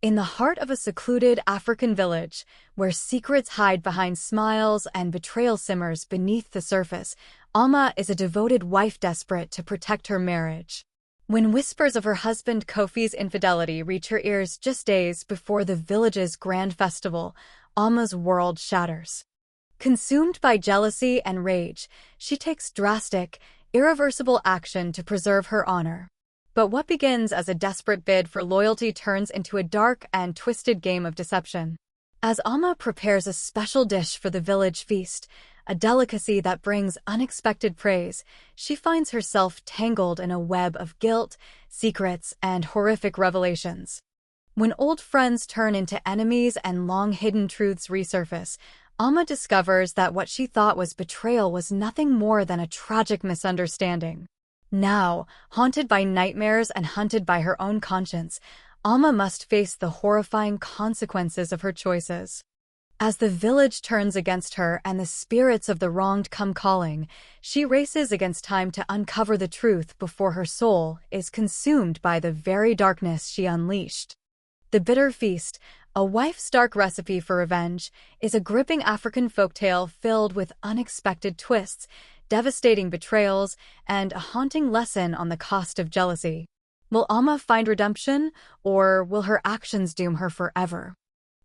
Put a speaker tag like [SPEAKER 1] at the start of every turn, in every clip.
[SPEAKER 1] In the heart of a secluded African village, where secrets hide behind smiles and betrayal simmers beneath the surface, Alma is a devoted wife desperate to protect her marriage. When whispers of her husband Kofi's infidelity reach her ears just days before the village's grand festival, Alma's world shatters. Consumed by jealousy and rage, she takes drastic, irreversible action to preserve her honor. But what begins as a desperate bid for loyalty turns into a dark and twisted game of deception. As Alma prepares a special dish for the village feast, a delicacy that brings unexpected praise, she finds herself tangled in a web of guilt, secrets, and horrific revelations. When old friends turn into enemies and long-hidden truths resurface, Alma discovers that what she thought was betrayal was nothing more than a tragic misunderstanding. Now, haunted by nightmares and hunted by her own conscience, Alma must face the horrifying consequences of her choices. As the village turns against her and the spirits of the wronged come calling, she races against time to uncover the truth before her soul is consumed by the very darkness she unleashed. The Bitter Feast, a wife's dark recipe for revenge, is a gripping African folktale filled with unexpected twists, devastating betrayals, and a haunting lesson on the cost of jealousy. Will Alma find redemption, or will her actions doom her forever?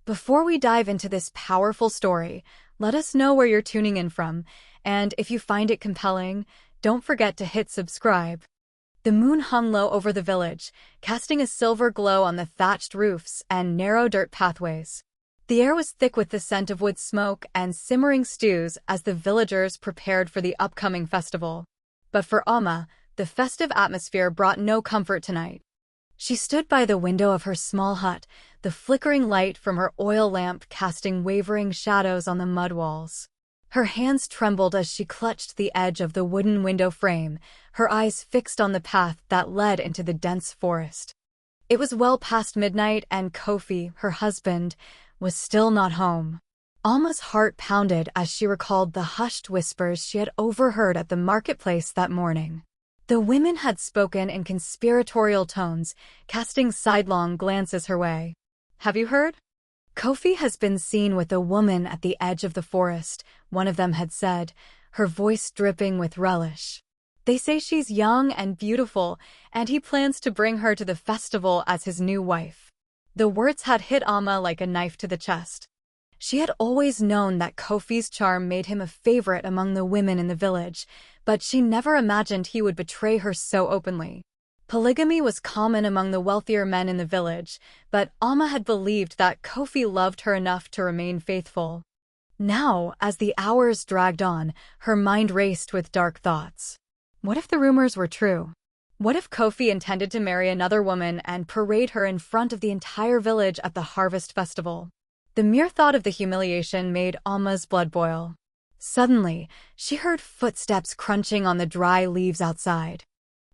[SPEAKER 1] Before we dive into this powerful story, let us know where you're tuning in from, and if you find it compelling, don't forget to hit subscribe. The moon hung low over the village, casting a silver glow on the thatched roofs and narrow dirt pathways. The air was thick with the scent of wood smoke and simmering stews as the villagers prepared for the upcoming festival. But for Alma, the festive atmosphere brought no comfort tonight. She stood by the window of her small hut, the flickering light from her oil lamp casting wavering shadows on the mud walls. Her hands trembled as she clutched the edge of the wooden window frame, her eyes fixed on the path that led into the dense forest. It was well past midnight, and Kofi, her husband, was still not home. Alma's heart pounded as she recalled the hushed whispers she had overheard at the marketplace that morning. The women had spoken in conspiratorial tones, casting sidelong glances her way. "Have you heard? Kofi has been seen with a woman at the edge of the forest," one of them had said, her voice dripping with relish. "They say she's young and beautiful, and he plans to bring her to the festival as his new wife." The words had hit Alma like a knife to the chest. She had always known that Kofi's charm made him a favorite among the women in the village, but she never imagined he would betray her so openly. Polygamy was common among the wealthier men in the village, but Alma had believed that Kofi loved her enough to remain faithful. Now, as the hours dragged on, her mind raced with dark thoughts. What if the rumors were true? What if Kofi intended to marry another woman and parade her in front of the entire village at the harvest festival? The mere thought of the humiliation made Alma's blood boil. Suddenly, she heard footsteps crunching on the dry leaves outside.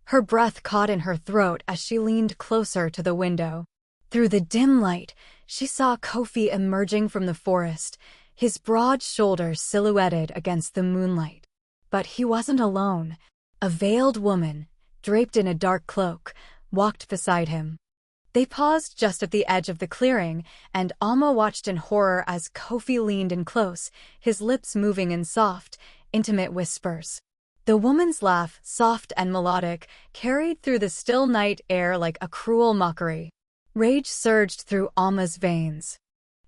[SPEAKER 1] Her breath caught in her throat as she leaned closer to the window. Through the dim light, she saw Kofi emerging from the forest, his broad shoulders silhouetted against the moonlight. But he wasn't alone. A veiled woman, draped in a dark cloak, walked beside him. They paused just at the edge of the clearing, and Alma watched in horror as Kofi leaned in close, his lips moving in soft, intimate whispers. The woman's laugh, soft and melodic, carried through the still night air like a cruel mockery. Rage surged through Alma's veins.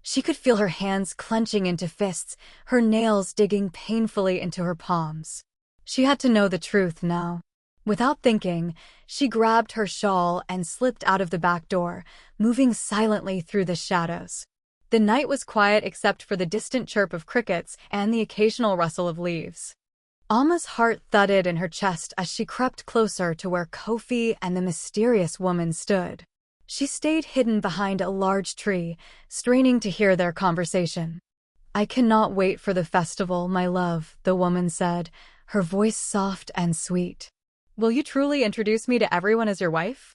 [SPEAKER 1] She could feel her hands clenching into fists, her nails digging painfully into her palms. She had to know the truth now. Without thinking, she grabbed her shawl and slipped out of the back door, moving silently through the shadows. The night was quiet except for the distant chirp of crickets and the occasional rustle of leaves. Alma's heart thudded in her chest as she crept closer to where Kofi and the mysterious woman stood. She stayed hidden behind a large tree, straining to hear their conversation. "I cannot wait for the festival, my love," the woman said, her voice soft and sweet. "Will you truly introduce me to everyone as your wife?"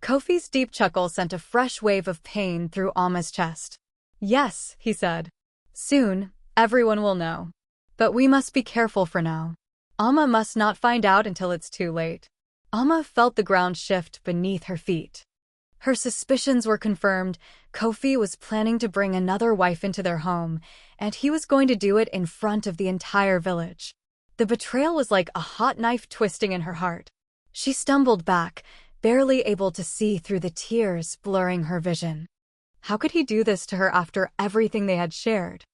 [SPEAKER 1] Kofi's deep chuckle sent a fresh wave of pain through Alma's chest. "Yes," he said. "Soon, everyone will know. But we must be careful for now. Alma must not find out until it's too late." Alma felt the ground shift beneath her feet. Her suspicions were confirmed. Kofi was planning to bring another wife into their home, and he was going to do it in front of the entire village. The betrayal was like a hot knife twisting in her heart. She stumbled back, barely able to see through the tears blurring her vision. How could he do this to her after everything they had shared?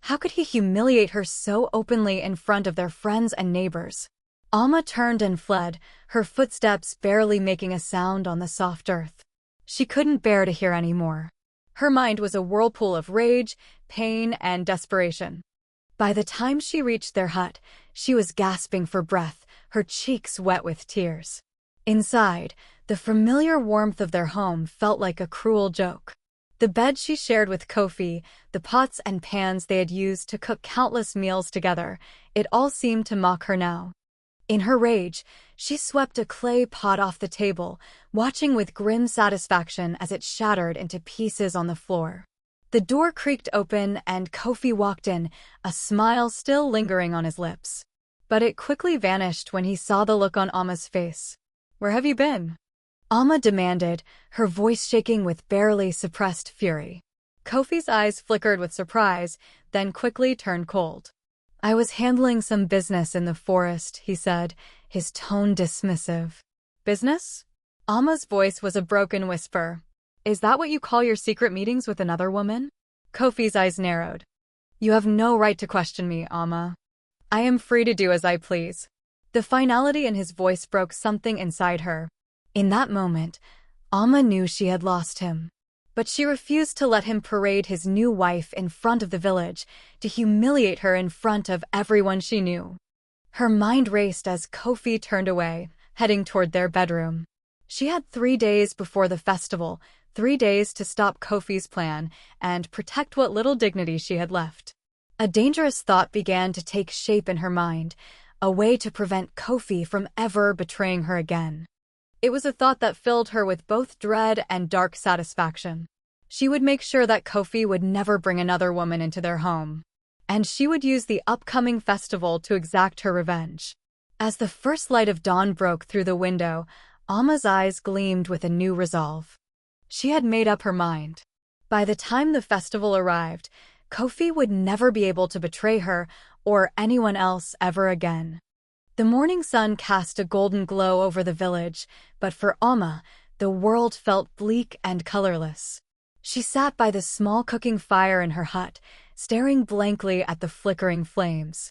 [SPEAKER 1] How could he humiliate her so openly in front of their friends and neighbors? Alma turned and fled, her footsteps barely making a sound on the soft earth. She couldn't bear to hear any more. Her mind was a whirlpool of rage, pain, and desperation. By the time she reached their hut, she was gasping for breath, her cheeks wet with tears. Inside, the familiar warmth of their home felt like a cruel joke. The bed she shared with Kofi, the pots and pans they had used to cook countless meals together, it all seemed to mock her now. In her rage, she swept a clay pot off the table, watching with grim satisfaction as it shattered into pieces on the floor. The door creaked open and Kofi walked in, a smile still lingering on his lips. But it quickly vanished when he saw the look on Alma's face. "Where have you been?" Alma demanded, her voice shaking with barely suppressed fury. Kofi's eyes flickered with surprise, then quickly turned cold. "I was handling some business in the forest," he said, his tone dismissive. "Business?" Alma's voice was a broken whisper. "Is that what you call your secret meetings with another woman?" Kofi's eyes narrowed. "You have no right to question me, Alma. I am free to do as I please." The finality in his voice broke something inside her. In that moment, Alma knew she had lost him. But she refused to let him parade his new wife in front of the village, to humiliate her in front of everyone she knew. Her mind raced as Kofi turned away, heading toward their bedroom. She had 3 days before the festival, 3 days to stop Kofi's plan and protect what little dignity she had left. A dangerous thought began to take shape in her mind, a way to prevent Kofi from ever betraying her again. It was a thought that filled her with both dread and dark satisfaction. She would make sure that Kofi would never bring another woman into their home. And she would use the upcoming festival to exact her revenge. As the first light of dawn broke through the window, Alma's eyes gleamed with a new resolve. She had made up her mind. By the time the festival arrived, Kofi would never be able to betray her or anyone else ever again. The morning sun cast a golden glow over the village, but for Alma, the world felt bleak and colorless. She sat by the small cooking fire in her hut, staring blankly at the flickering flames.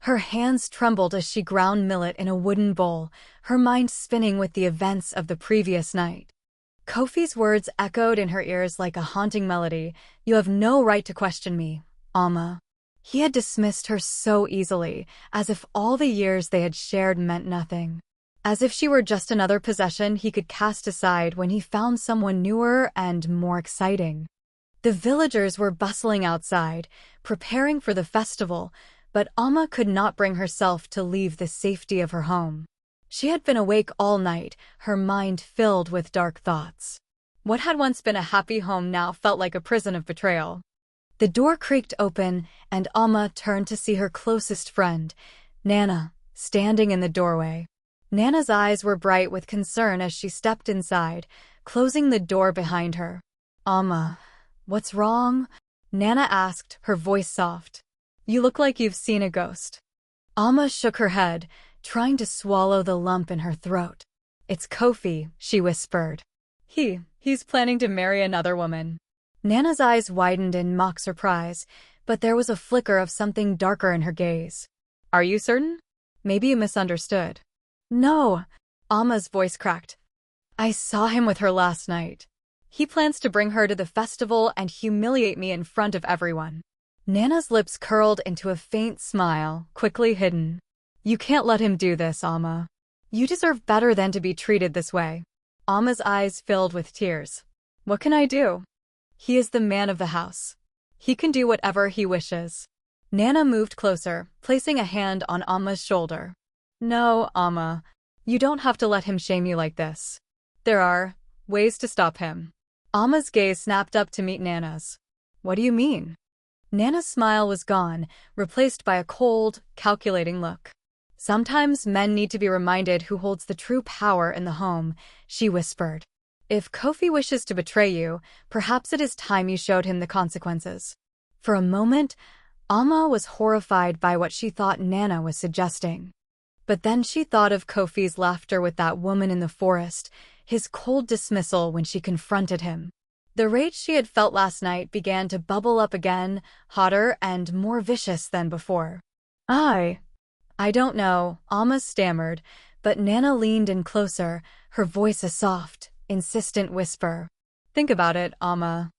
[SPEAKER 1] Her hands trembled as she ground millet in a wooden bowl, her mind spinning with the events of the previous night. Kofi's words echoed in her ears like a haunting melody. "You have no right to question me, Alma." He had dismissed her so easily, as if all the years they had shared meant nothing. As if she were just another possession he could cast aside when he found someone newer and more exciting. The villagers were bustling outside, preparing for the festival, but Alma could not bring herself to leave the safety of her home. She had been awake all night, her mind filled with dark thoughts. What had once been a happy home now felt like a prison of betrayal. The door creaked open, and Alma turned to see her closest friend, Nana, standing in the doorway. Nana's eyes were bright with concern as she stepped inside, closing the door behind her. "Alma, what's wrong?" Nana asked, her voice soft. "You look like you've seen a ghost." Alma shook her head, trying to swallow the lump in her throat. "It's Kofi," she whispered. He's planning to marry another woman." Nana's eyes widened in mock surprise, but there was a flicker of something darker in her gaze. "Are you certain? Maybe you misunderstood." "No," Alma's voice cracked. "I saw him with her last night. He plans to bring her to the festival and humiliate me in front of everyone." Nana's lips curled into a faint smile, quickly hidden. "You can't let him do this, Alma. You deserve better than to be treated this way." Alma's eyes filled with tears. "What can I do? He is the man of the house. He can do whatever he wishes." Nana moved closer, placing a hand on Alma's shoulder. "No, Alma. You don't have to let him shame you like this. There are ways to stop him." Alma's gaze snapped up to meet Nana's. "What do you mean?" Nana's smile was gone, replaced by a cold, calculating look. "Sometimes men need to be reminded who holds the true power in the home," she whispered. If Kofi wishes to betray you, perhaps it is time you showed him the consequences. For a moment, Alma was horrified by what she thought Nana was suggesting. But then she thought of Kofi's laughter with that woman in the forest, his cold dismissal when she confronted him. The rage she had felt last night began to bubble up again, hotter and more vicious than before. I don't know, Alma stammered, but Nana leaned in closer, her voice a soft, insistent whisper. Think about it, Alma.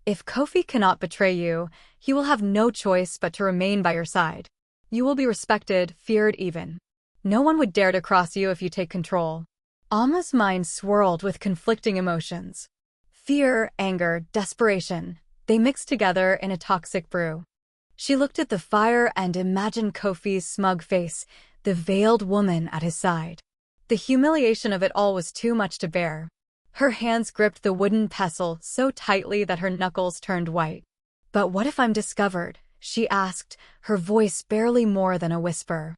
[SPEAKER 1] If Kofi cannot betray you, he will have no choice but to remain by your side. You will be respected, feared even. No one would dare to cross you if you take control. Alma's mind swirled with conflicting emotions. Fear, anger, desperation, they mixed together in a toxic brew. She looked at the fire and imagined Kofi's smug face, the veiled woman at his side. The humiliation of it all was too much to bear. Her hands gripped the wooden pestle so tightly that her knuckles turned white. But what if I'm discovered? She asked, her voice barely more than a whisper.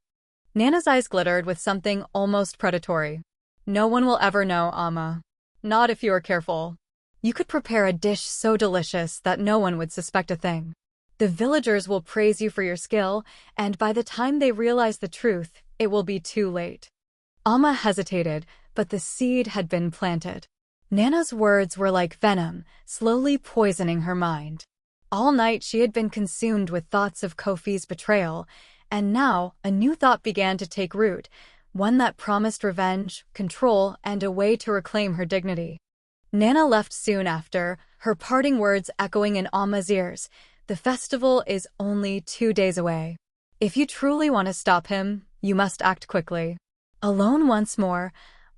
[SPEAKER 1] Nana's eyes glittered with something almost predatory. No one will ever know, Alma. Not if you are careful. You could prepare a dish so delicious that no one would suspect a thing. The villagers will praise you for your skill, and by the time they realize the truth, it will be too late. Alma hesitated, but the seed had been planted. Nana's words were like venom, slowly poisoning her mind. All night she had been consumed with thoughts of Kofi's betrayal, and now a new thought began to take root, one that promised revenge, control, and a way to reclaim her dignity. Nana left soon after, her parting words echoing in Alma's ears. The festival is only 2 days away. If you truly want to stop him, you must act quickly. Alone once more,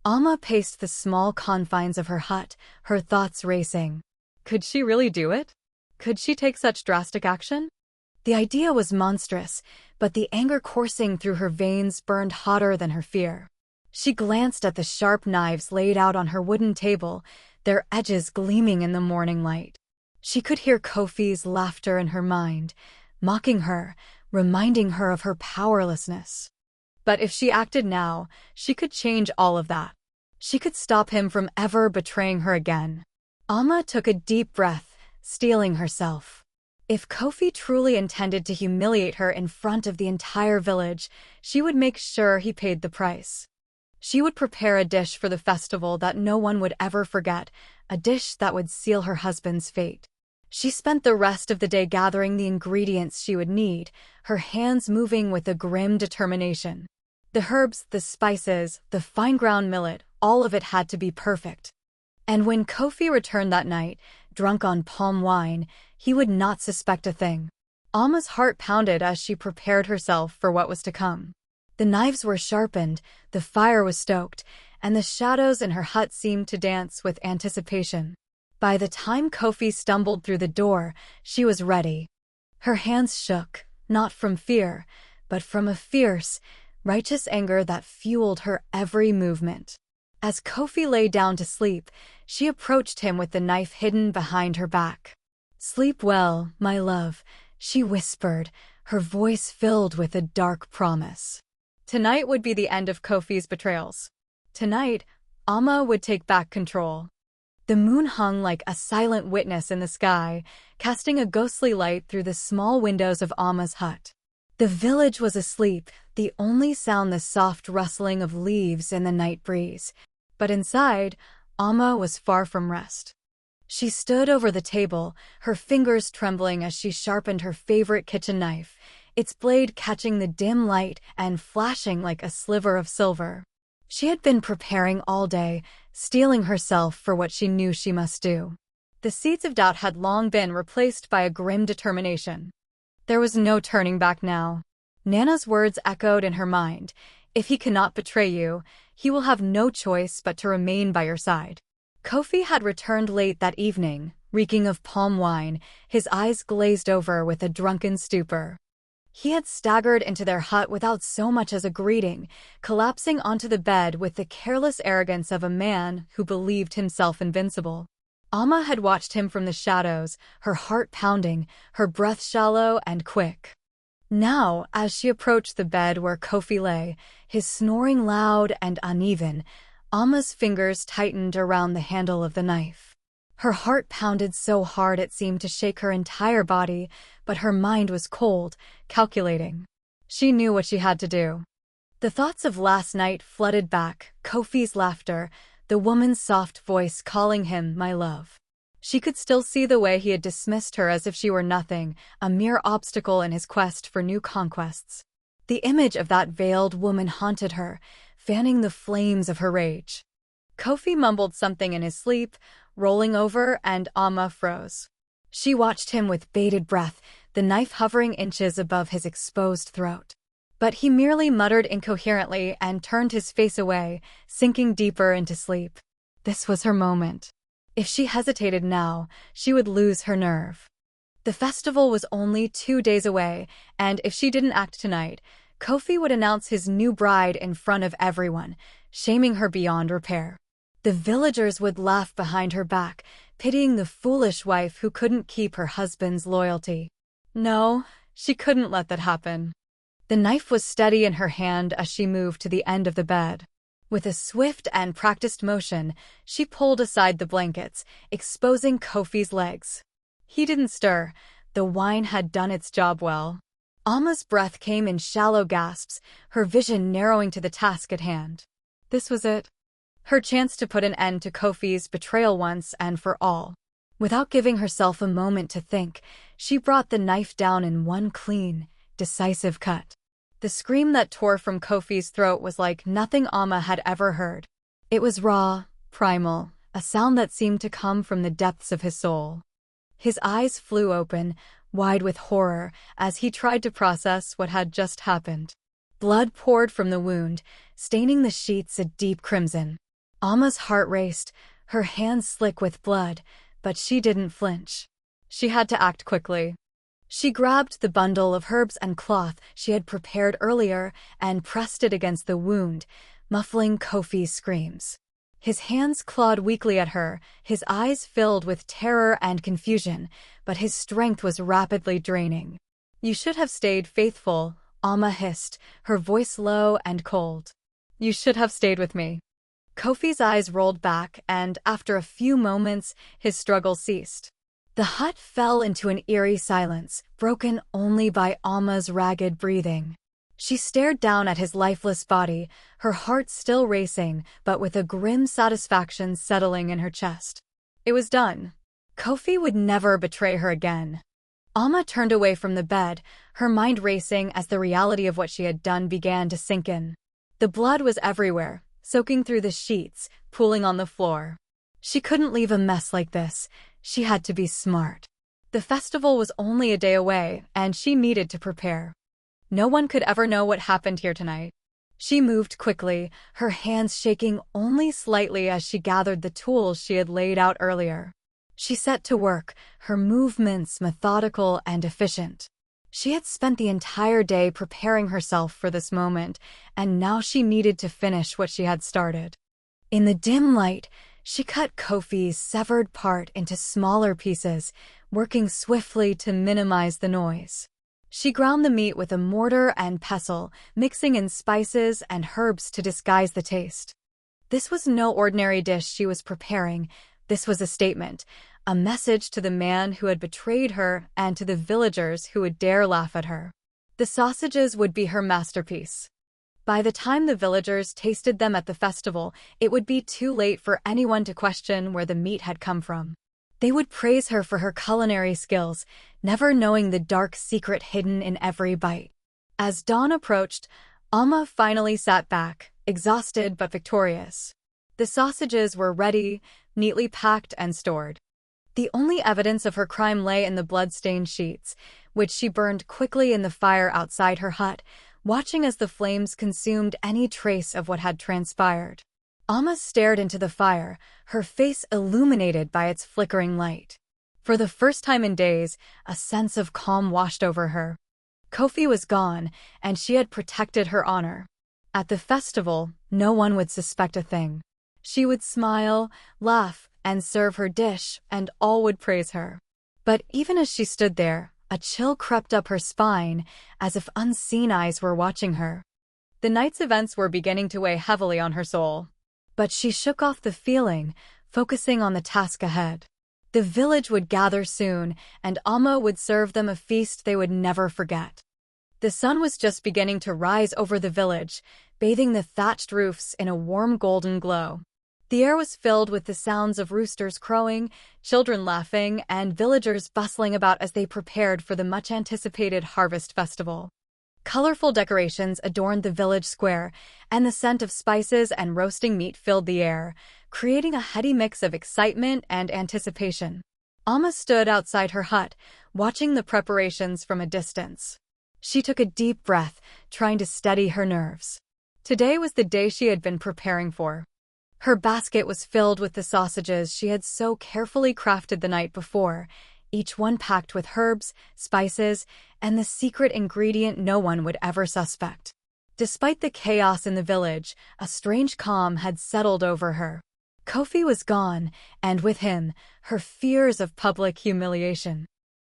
[SPEAKER 1] Alma paced the small confines of her hut, her thoughts racing. Could she really do it? Could she take such drastic action? The idea was monstrous, but the anger coursing through her veins burned hotter than her fear. She glanced at the sharp knives laid out on her wooden table, their edges gleaming in the morning light. She could hear Kofi's laughter in her mind, mocking her, reminding her of her powerlessness. But if she acted now, she could change all of that. She could stop him from ever betraying her again. Alma took a deep breath, steeling herself. If Kofi truly intended to humiliate her in front of the entire village, she would make sure he paid the price. She would prepare a dish for the festival that no one would ever forget, a dish that would seal her husband's fate. She spent the rest of the day gathering the ingredients she would need, her hands moving with a grim determination. The herbs, the spices, the fine-ground millet, all of it had to be perfect. And when Kofi returned that night, drunk on palm wine, he would not suspect a thing. Alma's heart pounded as she prepared herself for what was to come. The knives were sharpened, the fire was stoked, and the shadows in her hut seemed to dance with anticipation. By the time Kofi stumbled through the door, she was ready. Her hands shook, not from fear, but from a fierce, righteous anger that fueled her every movement. As Kofi lay down to sleep, she approached him with the knife hidden behind her back. "Sleep well, my love," she whispered, her voice filled with a dark promise. Tonight would be the end of Kofi's betrayals. Tonight, Alma would take back control. The moon hung like a silent witness in the sky, casting a ghostly light through the small windows of Alma's hut. The village was asleep, the only sound the soft rustling of leaves in the night breeze. But inside, Alma was far from rest. She stood over the table, her fingers trembling as she sharpened her favorite kitchen knife, its blade catching the dim light and flashing like a sliver of silver. She had been preparing all day, steeling herself for what she knew she must do. The seeds of doubt had long been replaced by a grim determination. There was no turning back now. Nana's words echoed in her mind. If he cannot betray you, he will have no choice but to remain by your side. Kofi had returned late that evening, reeking of palm wine, his eyes glazed over with a drunken stupor. He had staggered into their hut without so much as a greeting, collapsing onto the bed with the careless arrogance of a man who believed himself invincible. Alma had watched him from the shadows, her heart pounding, her breath shallow and quick. Now, as she approached the bed where Kofi lay, his snoring loud and uneven, Alma's fingers tightened around the handle of the knife. Her heart pounded so hard it seemed to shake her entire body, but her mind was cold, calculating. She knew what she had to do. The thoughts of last night flooded back, Kofi's laughter, the woman's soft voice calling him my love. She could still see the way he had dismissed her as if she were nothing, a mere obstacle in his quest for new conquests. The image of that veiled woman haunted her, fanning the flames of her rage. Kofi mumbled something in his sleep, rolling over, and Alma froze. She watched him with bated breath, the knife hovering inches above his exposed throat. But he merely muttered incoherently and turned his face away, sinking deeper into sleep. This was her moment. If she hesitated now, she would lose her nerve. The festival was only 2 days away, and if she didn't act tonight, Kofi would announce his new bride in front of everyone, shaming her beyond repair. The villagers would laugh behind her back, pitying the foolish wife who couldn't keep her husband's loyalty. No, she couldn't let that happen. The knife was steady in her hand as she moved to the end of the bed. With a swift and practiced motion, she pulled aside the blankets, exposing Kofi's legs. He didn't stir. The wine had done its job well. Alma's breath came in shallow gasps, her vision narrowing to the task at hand. This was it. Her chance to put an end to Kofi's betrayal once and for all. Without giving herself a moment to think, she brought the knife down in one clean, decisive cut. The scream that tore from Kofi's throat was like nothing Alma had ever heard. It was raw, primal, a sound that seemed to come from the depths of his soul. His eyes flew open, wide with horror, as he tried to process what had just happened. Blood poured from the wound, staining the sheets a deep crimson. Alma's heart raced, her hands slick with blood, but she didn't flinch. She had to act quickly. She grabbed the bundle of herbs and cloth she had prepared earlier and pressed it against the wound, muffling Kofi's screams. His hands clawed weakly at her, his eyes filled with terror and confusion, but his strength was rapidly draining. "You should have stayed faithful," Alma hissed, her voice low and cold. "You should have stayed with me." Kofi's eyes rolled back, and after a few moments, his struggle ceased. The hut fell into an eerie silence, broken only by Alma's ragged breathing. She stared down at his lifeless body, her heart still racing, but with a grim satisfaction settling in her chest. It was done. Kofi would never betray her again. Alma turned away from the bed, her mind racing as the reality of what she had done began to sink in. The blood was everywhere, soaking through the sheets, pooling on the floor. She couldn't leave a mess like this. She had to be smart. The festival was only a day away, and she needed to prepare. No one could ever know what happened here tonight. She moved quickly, her hands shaking only slightly as she gathered the tools she had laid out earlier. She set to work, her movements methodical and efficient. She had spent the entire day preparing herself for this moment, and now she needed to finish what she had started. In the dim light, she cut Kofi's severed part into smaller pieces, working swiftly to minimize the noise. She ground the meat with a mortar and pestle, mixing in spices and herbs to disguise the taste. This was no ordinary dish she was preparing. This was a statement, a message to the man who had betrayed her and to the villagers who would dare laugh at her. The sausages would be her masterpiece. By the time the villagers tasted them at the festival, it would be too late for anyone to question where the meat had come from. They would praise her for her culinary skills, never knowing the dark secret hidden in every bite. As dawn approached, Alma finally sat back, exhausted but victorious. The sausages were ready, neatly packed and stored. The only evidence of her crime lay in the blood-stained sheets, which she burned quickly in the fire outside her hut, watching as the flames consumed any trace of what had transpired. Alma stared into the fire, her face illuminated by its flickering light. For the first time in days, a sense of calm washed over her. Kofi was gone, and she had protected her honor. At the festival, no one would suspect a thing. She would smile, laugh, and serve her dish, and all would praise her. But even as she stood there, a chill crept up her spine, as if unseen eyes were watching her. The night's events were beginning to weigh heavily on her soul. But she shook off the feeling, focusing on the task ahead. The village would gather soon, and Amma would serve them a feast they would never forget. The sun was just beginning to rise over the village, bathing the thatched roofs in a warm golden glow. The air was filled with the sounds of roosters crowing, children laughing, and villagers bustling about as they prepared for the much-anticipated harvest festival. Colorful decorations adorned the village square, and the scent of spices and roasting meat filled the air, creating a heady mix of excitement and anticipation. Amma stood outside her hut, watching the preparations from a distance. She took a deep breath, trying to steady her nerves. Today was the day she had been preparing for. Her basket was filled with the sausages she had so carefully crafted the night before, each one packed with herbs, spices, and the secret ingredient no one would ever suspect. Despite the chaos in the village, a strange calm had settled over her. Kofi was gone, and with him, her fears of public humiliation.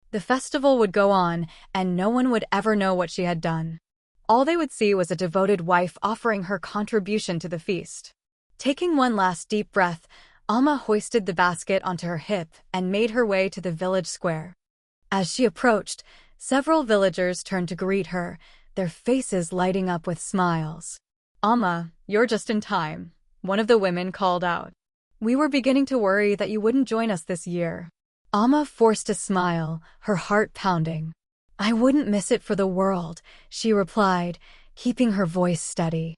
[SPEAKER 1] The festival would go on, and no one would ever know what she had done. All they would see was a devoted wife offering her contribution to the feast. Taking one last deep breath, Amma hoisted the basket onto her hip and made her way to the village square. As she approached, several villagers turned to greet her, their faces lighting up with smiles. "Amma, you're just in time," one of the women called out. "We were beginning to worry that you wouldn't join us this year." Amma forced a smile, her heart pounding. "I wouldn't miss it for the world," she replied, keeping her voice steady.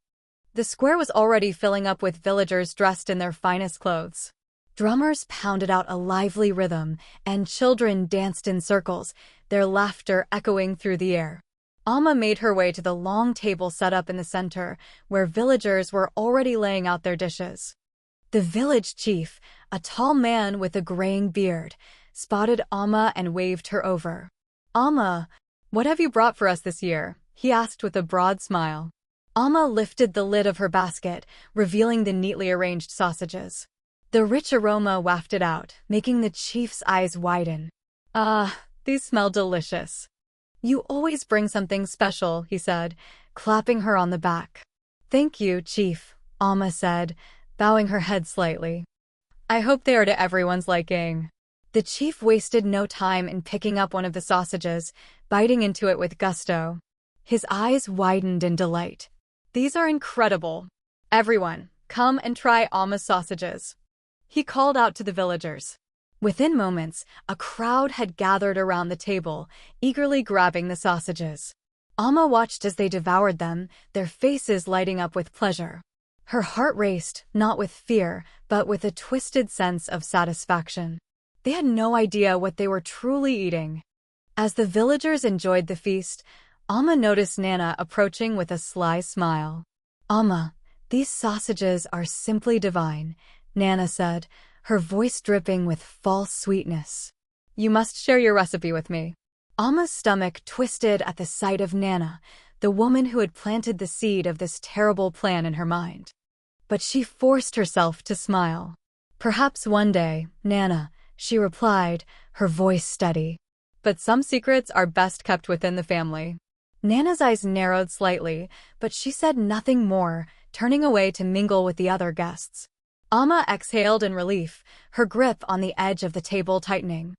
[SPEAKER 1] The square was already filling up with villagers dressed in their finest clothes. Drummers pounded out a lively rhythm, and children danced in circles, their laughter echoing through the air. Amma made her way to the long table set up in the center, where villagers were already laying out their dishes. The village chief, a tall man with a graying beard, spotted Amma and waved her over. "Amma, what have you brought for us this year?" he asked with a broad smile. Amma lifted the lid of her basket, revealing the neatly arranged sausages. The rich aroma wafted out, making the chief's eyes widen. "Ah, these smell delicious." "You always bring something special," he said, clapping her on the back. "Thank you, Chief," Amma said, bowing her head slightly. "I hope they are to everyone's liking." The chief wasted no time in picking up one of the sausages, biting into it with gusto. His eyes widened in delight. "These are incredible. Everyone, come and try Amma's sausages," he called out to the villagers. Within moments, a crowd had gathered around the table, eagerly grabbing the sausages. Amma watched as they devoured them, their faces lighting up with pleasure. Her heart raced, not with fear, but with a twisted sense of satisfaction. They had no idea what they were truly eating. As the villagers enjoyed the feast, Amma noticed Nana approaching with a sly smile. "Amma, these sausages are simply divine," Nana said, her voice dripping with false sweetness. "You must share your recipe with me." Amma's stomach twisted at the sight of Nana, the woman who had planted the seed of this terrible plan in her mind. But she forced herself to smile. "Perhaps one day, Nana," she replied, her voice steady. "But some secrets are best kept within the family." Nana's eyes narrowed slightly, but she said nothing more, turning away to mingle with the other guests. Amma exhaled in relief, her grip on the edge of the table tightening.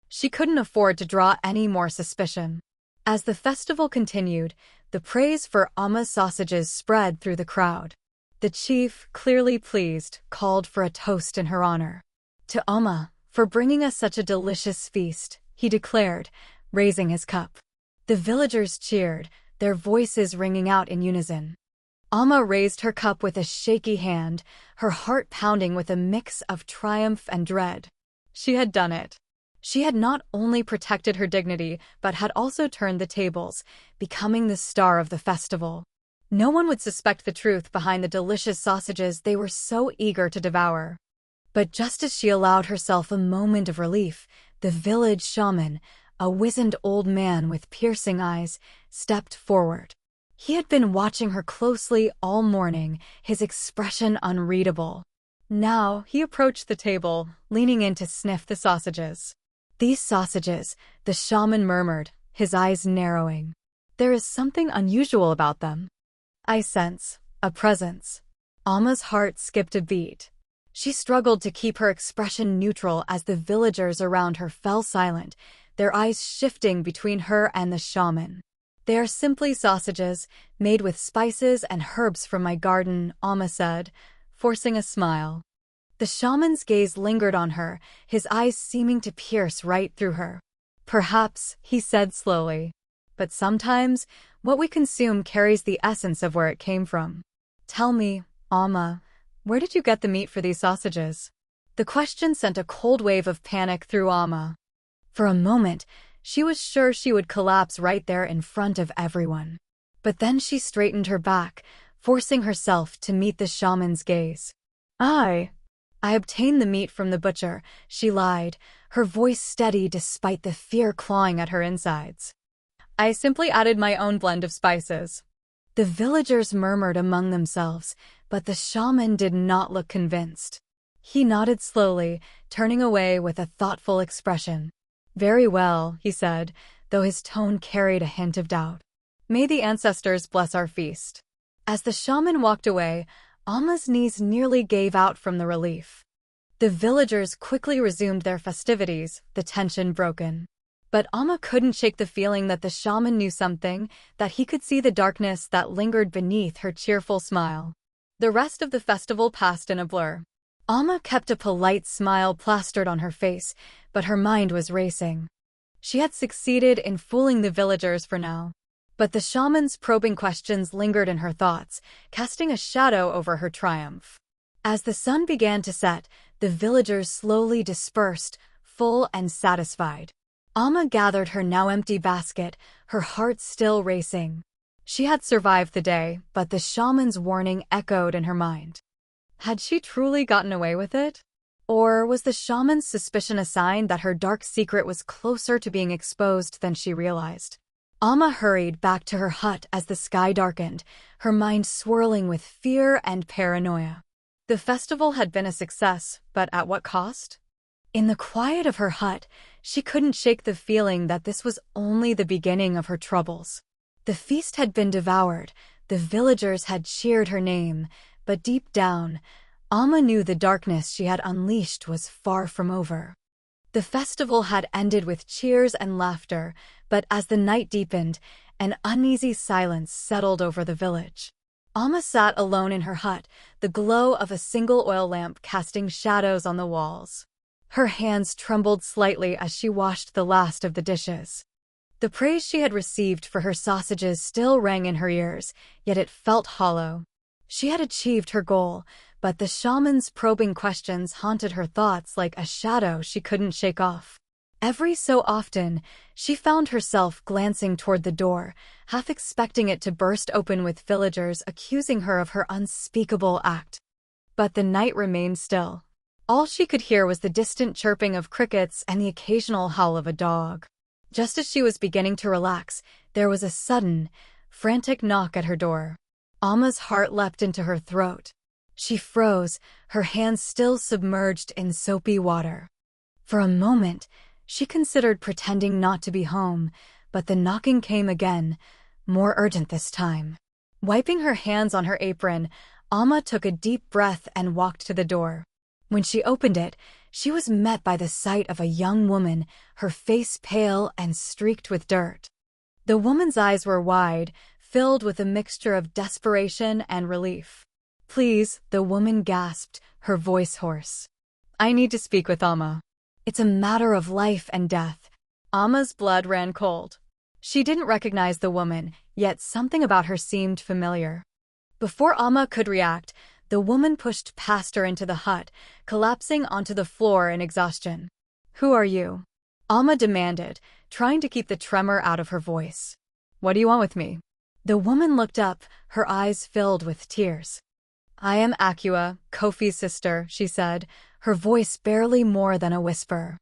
[SPEAKER 1] She couldn't afford to draw any more suspicion. As the festival continued, the praise for Amma's sausages spread through the crowd. The chief, clearly pleased, called for a toast in her honor. "To Amma, for bringing us such a delicious feast," he declared, raising his cup. The villagers cheered, their voices ringing out in unison. Amma raised her cup with a shaky hand, her heart pounding with a mix of triumph and dread. She had done it. She had not only protected her dignity, but had also turned the tables, becoming the star of the festival. No one would suspect the truth behind the delicious sausages they were so eager to devour. But just as she allowed herself a moment of relief, the village shaman, a wizened old man with piercing eyes, stepped forward. He had been watching her closely all morning, his expression unreadable. Now he approached the table, leaning in to sniff the sausages. "These sausages," the shaman murmured, his eyes narrowing. "There is something unusual about them. I sense a presence." Alma's heart skipped a beat. She struggled to keep her expression neutral as the villagers around her fell silent, their eyes shifting between her and the shaman. "They are simply sausages, made with spices and herbs from my garden," Alma said, forcing a smile. The shaman's gaze lingered on her, his eyes seeming to pierce right through her. "Perhaps," he said slowly, "but sometimes what we consume carries the essence of where it came from. Tell me, Alma, where did you get the meat for these sausages?" The question sent a cold wave of panic through Alma. For a moment, she was sure she would collapse right there in front of everyone. But then she straightened her back, forcing herself to meet the shaman's gaze. I obtained the meat from the butcher," she lied, her voice steady despite the fear clawing at her insides. "I simply added my own blend of spices." The villagers murmured among themselves, but the shaman did not look convinced. He nodded slowly, turning away with a thoughtful expression. "Very well," he said, though his tone carried a hint of doubt. "May the ancestors bless our feast." As the shaman walked away, Alma's knees nearly gave out from the relief. The villagers quickly resumed their festivities, the tension broken. But Alma couldn't shake the feeling that the shaman knew something, that he could see the darkness that lingered beneath her cheerful smile. The rest of the festival passed in a blur. Alma kept a polite smile plastered on her face, but her mind was racing. She had succeeded in fooling the villagers for now. But the shaman's probing questions lingered in her thoughts, casting a shadow over her triumph. As the sun began to set, the villagers slowly dispersed, full and satisfied. Alma gathered her now empty basket, her heart still racing. She had survived the day, but the shaman's warning echoed in her mind. Had she truly gotten away with it? Or was the shaman's suspicion a sign that her dark secret was closer to being exposed than she realized? Alma hurried back to her hut as the sky darkened, her mind swirling with fear and paranoia. The festival had been a success, but at what cost? In the quiet of her hut, she couldn't shake the feeling that this was only the beginning of her troubles. The feast had been devoured, the villagers had cheered her name, but deep down, Alma knew the darkness she had unleashed was far from over. The festival had ended with cheers and laughter, but as the night deepened, an uneasy silence settled over the village. Alma sat alone in her hut, the glow of a single oil lamp casting shadows on the walls. Her hands trembled slightly as she washed the last of the dishes. The praise she had received for her sausages still rang in her ears, yet it felt hollow. She had achieved her goal, but the shaman's probing questions haunted her thoughts like a shadow she couldn't shake off. Every so often, she found herself glancing toward the door, half expecting it to burst open with villagers accusing her of her unspeakable act. But the night remained still. All she could hear was the distant chirping of crickets and the occasional howl of a dog. Just as she was beginning to relax, there was a sudden, frantic knock at her door. Alma's heart leapt into her throat. She froze, her hands still submerged in soapy water. For a moment, she considered pretending not to be home, but the knocking came again, more urgent this time. Wiping her hands on her apron, Alma took a deep breath and walked to the door. When she opened it, she was met by the sight of a young woman, her face pale and streaked with dirt. The woman's eyes were wide, filled with a mixture of desperation and relief. "Please," the woman gasped, her voice hoarse. "I need to speak with Alma. It's a matter of life and death." Alma's blood ran cold. She didn't recognize the woman, yet something about her seemed familiar. Before Alma could react, the woman pushed past her into the hut, collapsing onto the floor in exhaustion. "Who are you?" Alma demanded, trying to keep the tremor out of her voice. "What do you want with me?" The woman looked up, her eyes filled with tears. "I am Akua, Kofi's sister," she said, her voice barely more than a whisper.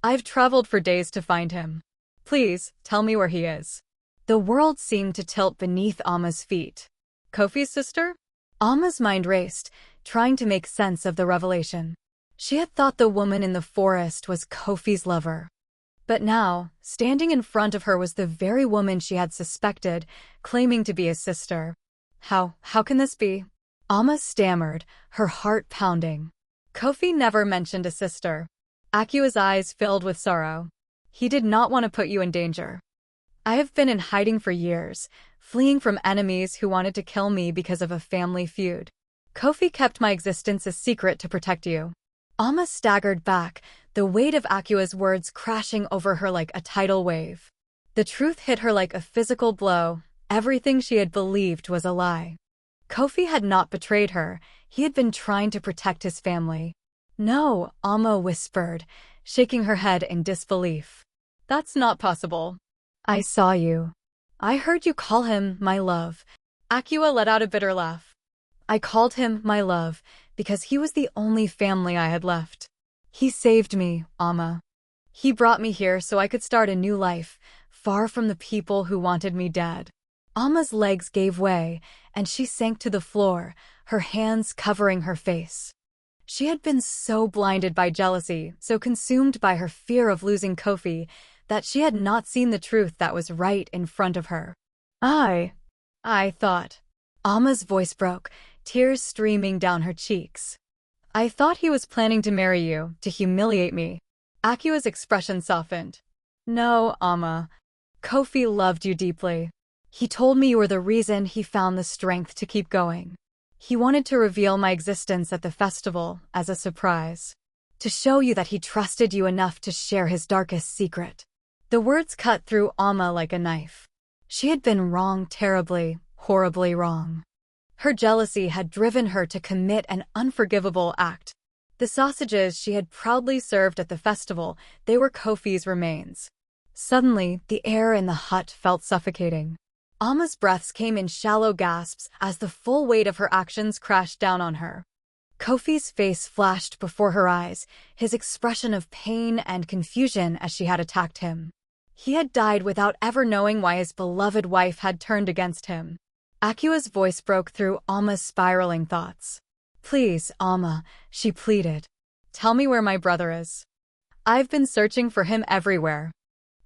[SPEAKER 1] "I've traveled for days to find him. Please, tell me where he is." The world seemed to tilt beneath Alma's feet. "Kofi's sister?" Alma's mind raced, trying to make sense of the revelation. She had thought the woman in the forest was Kofi's lover. But now, standing in front of her was the very woman she had suspected, claiming to be his sister. How can this be?" Amma stammered, her heart pounding. Kofi never mentioned a sister. Akua's eyes filled with sorrow. He did not want to put you in danger. I have been in hiding for years, fleeing from enemies who wanted to kill me because of a family feud. Kofi kept my existence a secret to protect you. Amma staggered back, the weight of Akua's words crashing over her like a tidal wave. The truth hit her like a physical blow. Everything she had believed was a lie. Kofi had not betrayed her. He had been trying to protect his family. No, Amma whispered, shaking her head in disbelief. That's not possible. I saw you. I heard you call him my love. Akua let out a bitter laugh. I called him my love because he was the only family I had left. He saved me, Amma. He brought me here so I could start a new life, far from the people who wanted me dead. Amma's legs gave way, and she sank to the floor, her hands covering her face. She had been so blinded by jealousy, so consumed by her fear of losing Kofi, that she had not seen the truth that was right in front of her. I thought. Amma's voice broke, tears streaming down her cheeks. I thought he was planning to marry you, to humiliate me. Akua's expression softened. No, Amma. Kofi loved you deeply. He told me you were the reason he found the strength to keep going. He wanted to reveal my existence at the festival as a surprise, to show you that he trusted you enough to share his darkest secret. The words cut through Amma like a knife. She had been wrong, terribly, horribly wrong. Her jealousy had driven her to commit an unforgivable act. The sausages she had proudly served at the festival, they were Kofi's remains. Suddenly, the air in the hut felt suffocating. Amma's breaths came in shallow gasps as the full weight of her actions crashed down on her. Kofi's face flashed before her eyes, his expression of pain and confusion as she had attacked him. He had died without ever knowing why his beloved wife had turned against him. Akua's voice broke through Amma's spiraling thoughts. Please, Amma, she pleaded. Tell me where my brother is. I've been searching for him everywhere.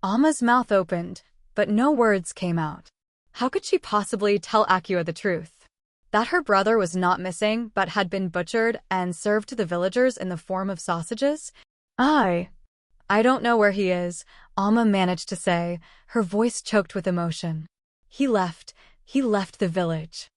[SPEAKER 1] Amma's mouth opened, but no words came out. How could she possibly tell Akua the truth? That her brother was not missing but had been butchered and served to the villagers in the form of sausages? I don't know where he is, Amma managed to say, her voice choked with emotion. He left the village.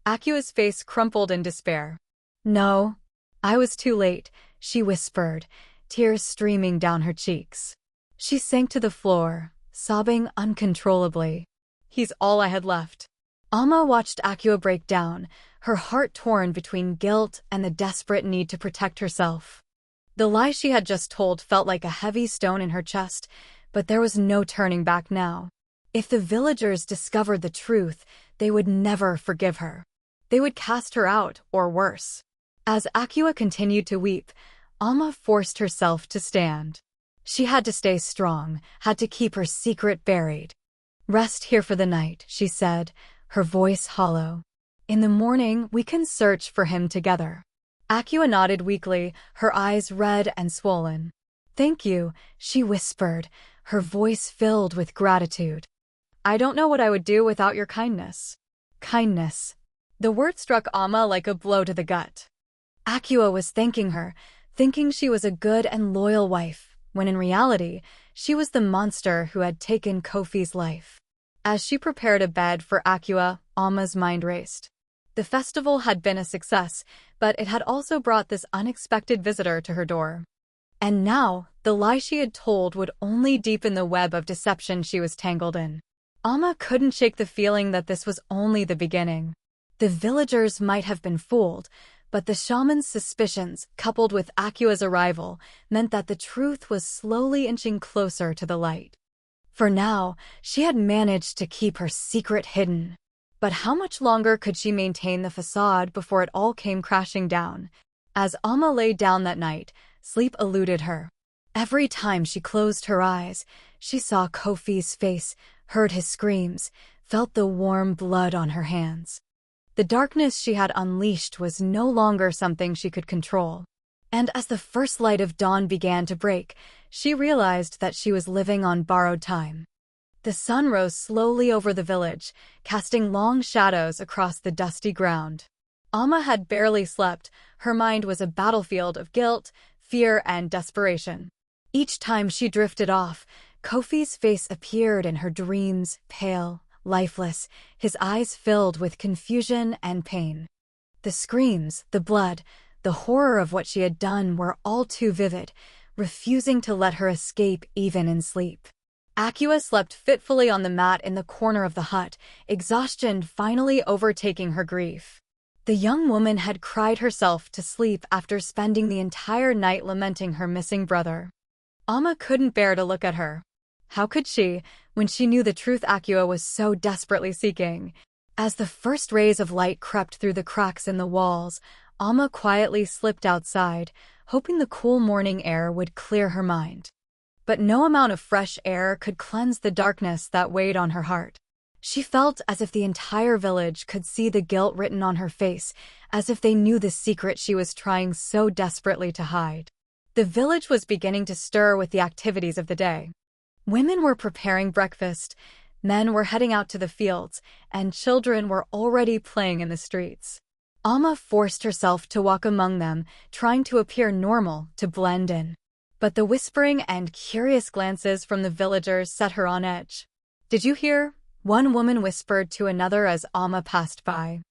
[SPEAKER 1] Akua's face crumpled in despair. No, I was too late, she whispered, tears streaming down her cheeks. She sank to the floor, sobbing uncontrollably. He's all I had left. Amma watched Akua break down, her heart torn between guilt and the desperate need to protect herself. The lie she had just told felt like a heavy stone in her chest, but there was no turning back now. If the villagers discovered the truth, they would never forgive her. They would cast her out, or worse. As Akua continued to weep, Amma forced herself to stand. She had to stay strong, had to keep her secret buried. Rest here for the night, she said, her voice hollow. In the morning, we can search for him together. Akua nodded weakly, her eyes red and swollen. Thank you, she whispered, her voice filled with gratitude. I don't know what I would do without your kindness. Kindness. The word struck Amma like a blow to the gut. Akua was thanking her, thinking she was a good and loyal wife, when in reality, she was the monster who had taken Kofi's life. As she prepared a bed for Akua, Amma's mind raced. The festival had been a success, but it had also brought this unexpected visitor to her door. And now, the lie she had told would only deepen the web of deception she was tangled in. Amma couldn't shake the feeling that this was only the beginning. The villagers might have been fooled, but the shaman's suspicions, coupled with Akua's arrival, meant that the truth was slowly inching closer to the light. For now, she had managed to keep her secret hidden. But how much longer could she maintain the facade before it all came crashing down? As Amma lay down that night, sleep eluded her. Every time she closed her eyes, she saw Kofi's face, heard his screams, felt the warm blood on her hands. The darkness she had unleashed was no longer something she could control. And as the first light of dawn began to break, she realized that she was living on borrowed time. The sun rose slowly over the village, casting long shadows across the dusty ground. Alma had barely slept. Her mind was a battlefield of guilt, fear, and desperation. Each time she drifted off, Kofi's face appeared in her dreams, pale, lifeless, his eyes filled with confusion and pain. The screams, the blood, the horror of what she had done were all too vivid, refusing to let her escape even in sleep. Akua slept fitfully on the mat in the corner of the hut, exhaustion finally overtaking her grief. The young woman had cried herself to sleep after spending the entire night lamenting her missing brother. Alma couldn't bear to look at her. How could she, when she knew the truth Akua was so desperately seeking? As the first rays of light crept through the cracks in the walls, Alma quietly slipped outside, hoping the cool morning air would clear her mind. But no amount of fresh air could cleanse the darkness that weighed on her heart. She felt as if the entire village could see the guilt written on her face, as if they knew the secret she was trying so desperately to hide. The village was beginning to stir with the activities of the day. Women were preparing breakfast, men were heading out to the fields, and children were already playing in the streets. Alma forced herself to walk among them, trying to appear normal, to blend in. But the whispering and curious glances from the villagers set her on edge. "Did you hear?" one woman whispered to another as Alma passed by.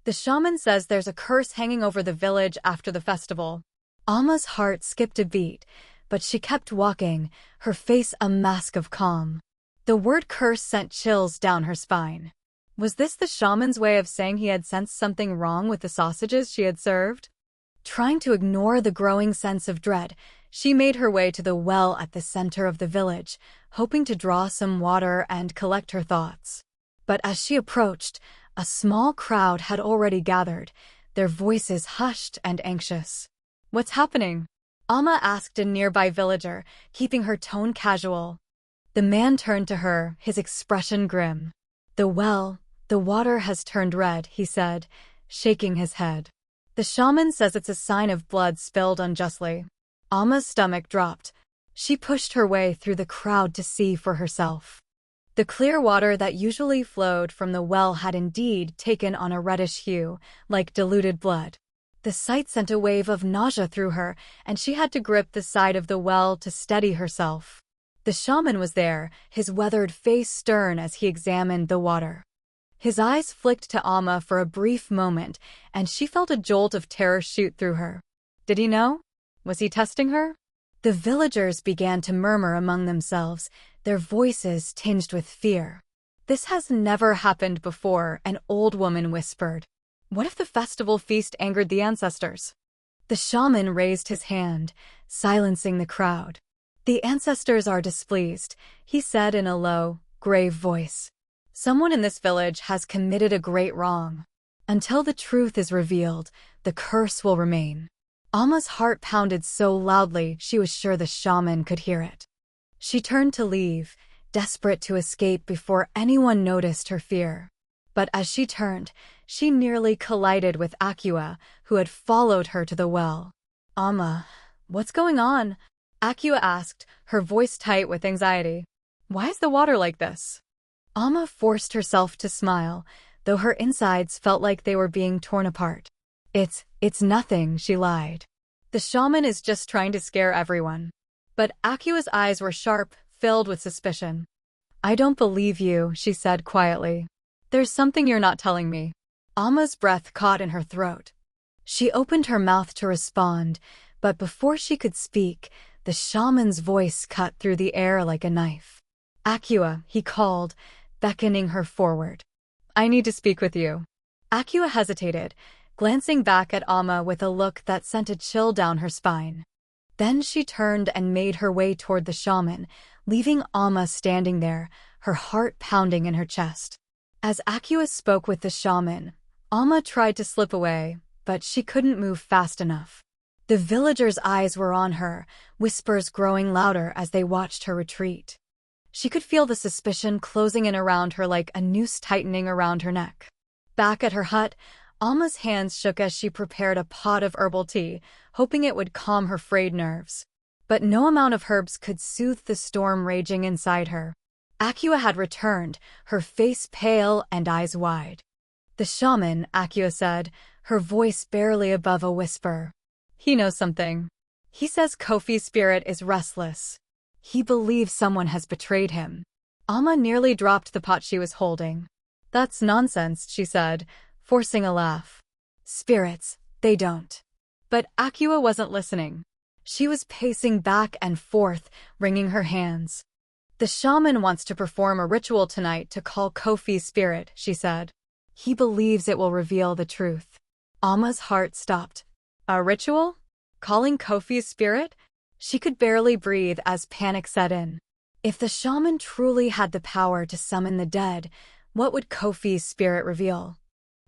[SPEAKER 1] "The shaman says there's a curse hanging over the village after the festival." Alma's heart skipped a beat, but she kept walking, her face a mask of calm. The word curse sent chills down her spine. Was this the shaman's way of saying he had sensed something wrong with the sausages she had served? Trying to ignore the growing sense of dread, she made her way to the well at the center of the village, hoping to draw some water and collect her thoughts. But as she approached, a small crowd had already gathered, their voices hushed and anxious. "What's happening?" Alma asked a nearby villager, keeping her tone casual. The man turned to her, his expression grim. The water has turned red," he said, shaking his head. "The shaman says it's a sign of blood spilled unjustly." Alma's stomach dropped. She pushed her way through the crowd to see for herself. The clear water that usually flowed from the well had indeed taken on a reddish hue, like diluted blood. The sight sent a wave of nausea through her, and she had to grip the side of the well to steady herself. The shaman was there, his weathered face stern as he examined the water. His eyes flicked to Alma for a brief moment, and she felt a jolt of terror shoot through her. Did he know? Was he testing her? The villagers began to murmur among themselves, their voices tinged with fear. "This has never happened before," an old woman whispered. "What if the festival feast angered the ancestors?" The shaman raised his hand, silencing the crowd. "The ancestors are displeased," he said in a low, grave voice. "Someone in this village has committed a great wrong. Until the truth is revealed, the curse will remain." Alma's heart pounded so loudly she was sure the shaman could hear it. She turned to leave, desperate to escape before anyone noticed her fear. But as she turned, she nearly collided with Akua, who had followed her to the well. "Alma, what's going on?" Akua asked, her voice tight with anxiety. "Why is the water like this?" Alma forced herself to smile, though her insides felt like they were being torn apart. It's nothing," she lied. "The shaman is just trying to scare everyone." But Akua's eyes were sharp, filled with suspicion. "I don't believe you," she said quietly. "There's something you're not telling me." Alma's breath caught in her throat. She opened her mouth to respond, but before she could speak, the shaman's voice cut through the air like a knife. "Akua," he called, beckoning her forward. "I need to speak with you." Akua hesitated, glancing back at Alma with a look that sent a chill down her spine. Then she turned and made her way toward the shaman, leaving Alma standing there, her heart pounding in her chest. As Akua spoke with the shaman, Alma tried to slip away, but she couldn't move fast enough. The villagers' eyes were on her, whispers growing louder as they watched her retreat. She could feel the suspicion closing in around her like a noose tightening around her neck. Back at her hut, Alma's hands shook as she prepared a pot of herbal tea, hoping it would calm her frayed nerves. But no amount of herbs could soothe the storm raging inside her. Akua had returned, her face pale and eyes wide. The shaman, Akua said, her voice barely above a whisper. He knows something. He says Kofi's spirit is restless. He believes someone has betrayed him. Alma nearly dropped the pot she was holding. That's nonsense, she said, forcing a laugh. Spirits, they don't. But Akua wasn't listening. She was pacing back and forth, wringing her hands. The shaman wants to perform a ritual tonight to call Kofi's spirit, she said. He believes it will reveal the truth. Alma's heart stopped. A ritual? Calling Kofi's spirit? She could barely breathe as panic set in. If the shaman truly had the power to summon the dead, what would Kofi's spirit reveal?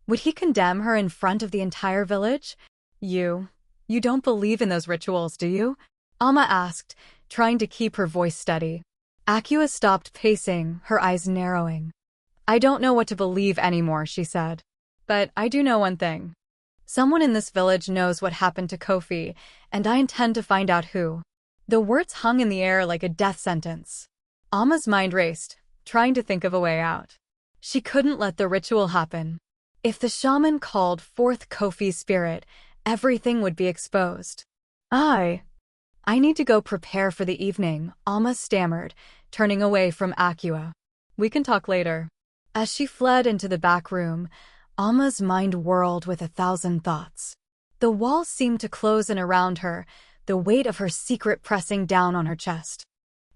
[SPEAKER 1] Would he condemn her in front of the entire village? You don't believe in those rituals, do you? Alma asked, trying to keep her voice steady. Akua stopped pacing, her eyes narrowing. I don't know what to believe anymore, she said. But I do know one thing. Someone in this village knows what happened to Kofi, and I intend to find out who. The words hung in the air like a death sentence. Alma's mind raced, trying to think of a way out. She couldn't let the ritual happen. If the shaman called forth Kofi's spirit, everything would be exposed. I need to go prepare for the evening, Alma stammered, turning away from Akua. We can talk later. As she fled into the back room, Alma's mind whirled with 1,000 thoughts. The walls seemed to close in around her, the weight of her secret pressing down on her chest.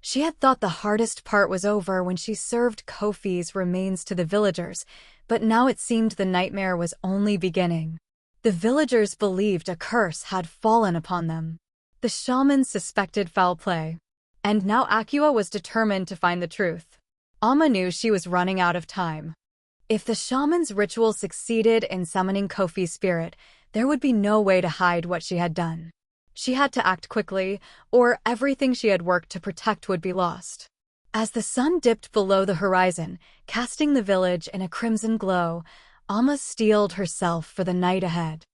[SPEAKER 1] She had thought the hardest part was over when she served Kofi's remains to the villagers, but now it seemed the nightmare was only beginning. The villagers believed a curse had fallen upon them. The shaman suspected foul play. And now Akua was determined to find the truth. Alma knew she was running out of time. If the shaman's ritual succeeded in summoning Kofi's spirit, there would be no way to hide what she had done. She had to act quickly, or everything she had worked to protect would be lost. As the sun dipped below the horizon, casting the village in a crimson glow, Alma steeled herself for the night ahead.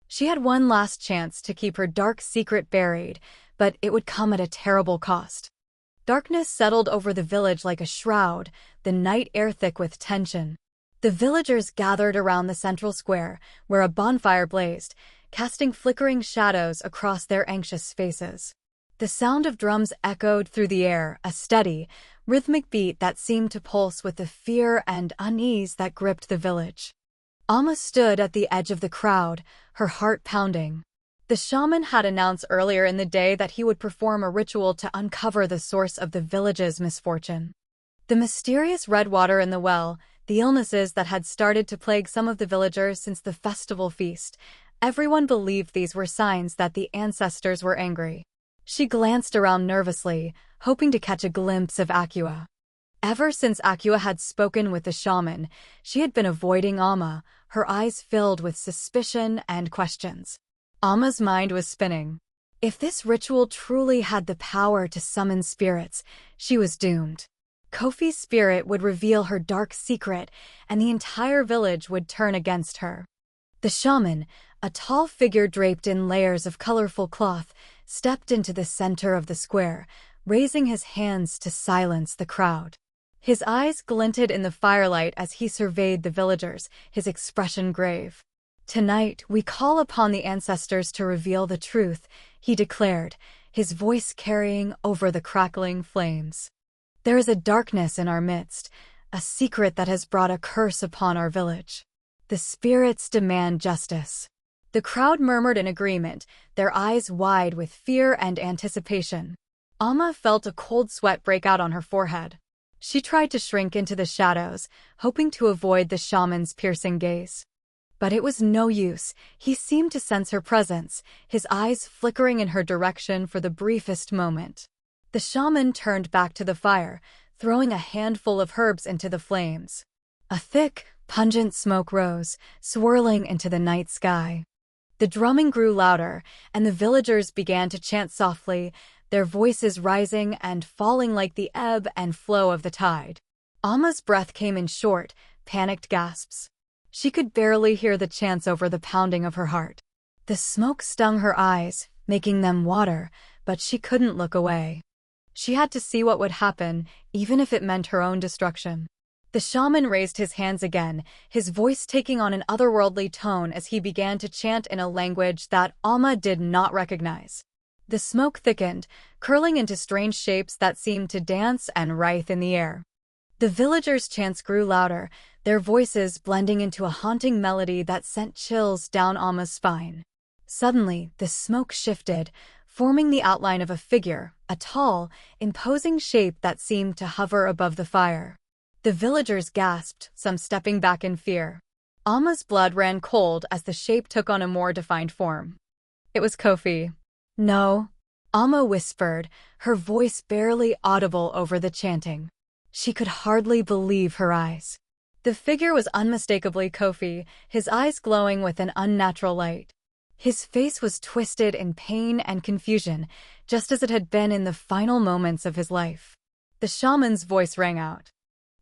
[SPEAKER 1] She had one last chance to keep her dark secret buried, but it would come at a terrible cost. Darkness settled over the village like a shroud, the night air thick with tension. The villagers gathered around the central square, where a bonfire blazed, casting flickering shadows across their anxious faces. The sound of drums echoed through the air, a steady, rhythmic beat that seemed to pulse with the fear and unease that gripped the village. Alma stood at the edge of the crowd, her heart pounding. The shaman had announced earlier in the day that he would perform a ritual to uncover the source of the village's misfortune. The mysterious red water in the well, the illnesses that had started to plague some of the villagers since the festival feast, everyone believed these were signs that the ancestors were angry. She glanced around nervously, hoping to catch a glimpse of Akua. Ever since Akua had spoken with the shaman, she had been avoiding Alma, her eyes filled with suspicion and questions. Alma's mind was spinning. If this ritual truly had the power to summon spirits, she was doomed. Kofi's spirit would reveal her dark secret, and the entire village would turn against her. The shaman, a tall figure draped in layers of colorful cloth, stepped into the center of the square, raising his hands to silence the crowd. His eyes glinted in the firelight as he surveyed the villagers, his expression grave. Tonight, we call upon the ancestors to reveal the truth, he declared, his voice carrying over the crackling flames. There is a darkness in our midst, a secret that has brought a curse upon our village. The spirits demand justice. The crowd murmured in agreement, their eyes wide with fear and anticipation. Alma felt a cold sweat break out on her forehead. She tried to shrink into the shadows, hoping to avoid the shaman's piercing gaze. But it was no use. He seemed to sense her presence, his eyes flickering in her direction for the briefest moment. The shaman turned back to the fire, throwing a handful of herbs into the flames. A thick, pungent smoke rose, swirling into the night sky. The drumming grew louder, and the villagers began to chant softly, their voices rising and falling like the ebb and flow of the tide. Alma's breath came in short, panicked gasps. She could barely hear the chants over the pounding of her heart. The smoke stung her eyes, making them water, but she couldn't look away. She had to see what would happen, even if it meant her own destruction. The shaman raised his hands again, his voice taking on an otherworldly tone as he began to chant in a language that Alma did not recognize. The smoke thickened, curling into strange shapes that seemed to dance and writhe in the air. The villagers' chants grew louder, their voices blending into a haunting melody that sent chills down Alma's spine. Suddenly, the smoke shifted, forming the outline of a figure, a tall, imposing shape that seemed to hover above the fire. The villagers gasped, some stepping back in fear. Alma's blood ran cold as the shape took on a more defined form. It was Kofi. "No," Alma whispered, her voice barely audible over the chanting. She could hardly believe her eyes. The figure was unmistakably Kofi, his eyes glowing with an unnatural light. His face was twisted in pain and confusion, just as it had been in the final moments of his life. The shaman's voice rang out.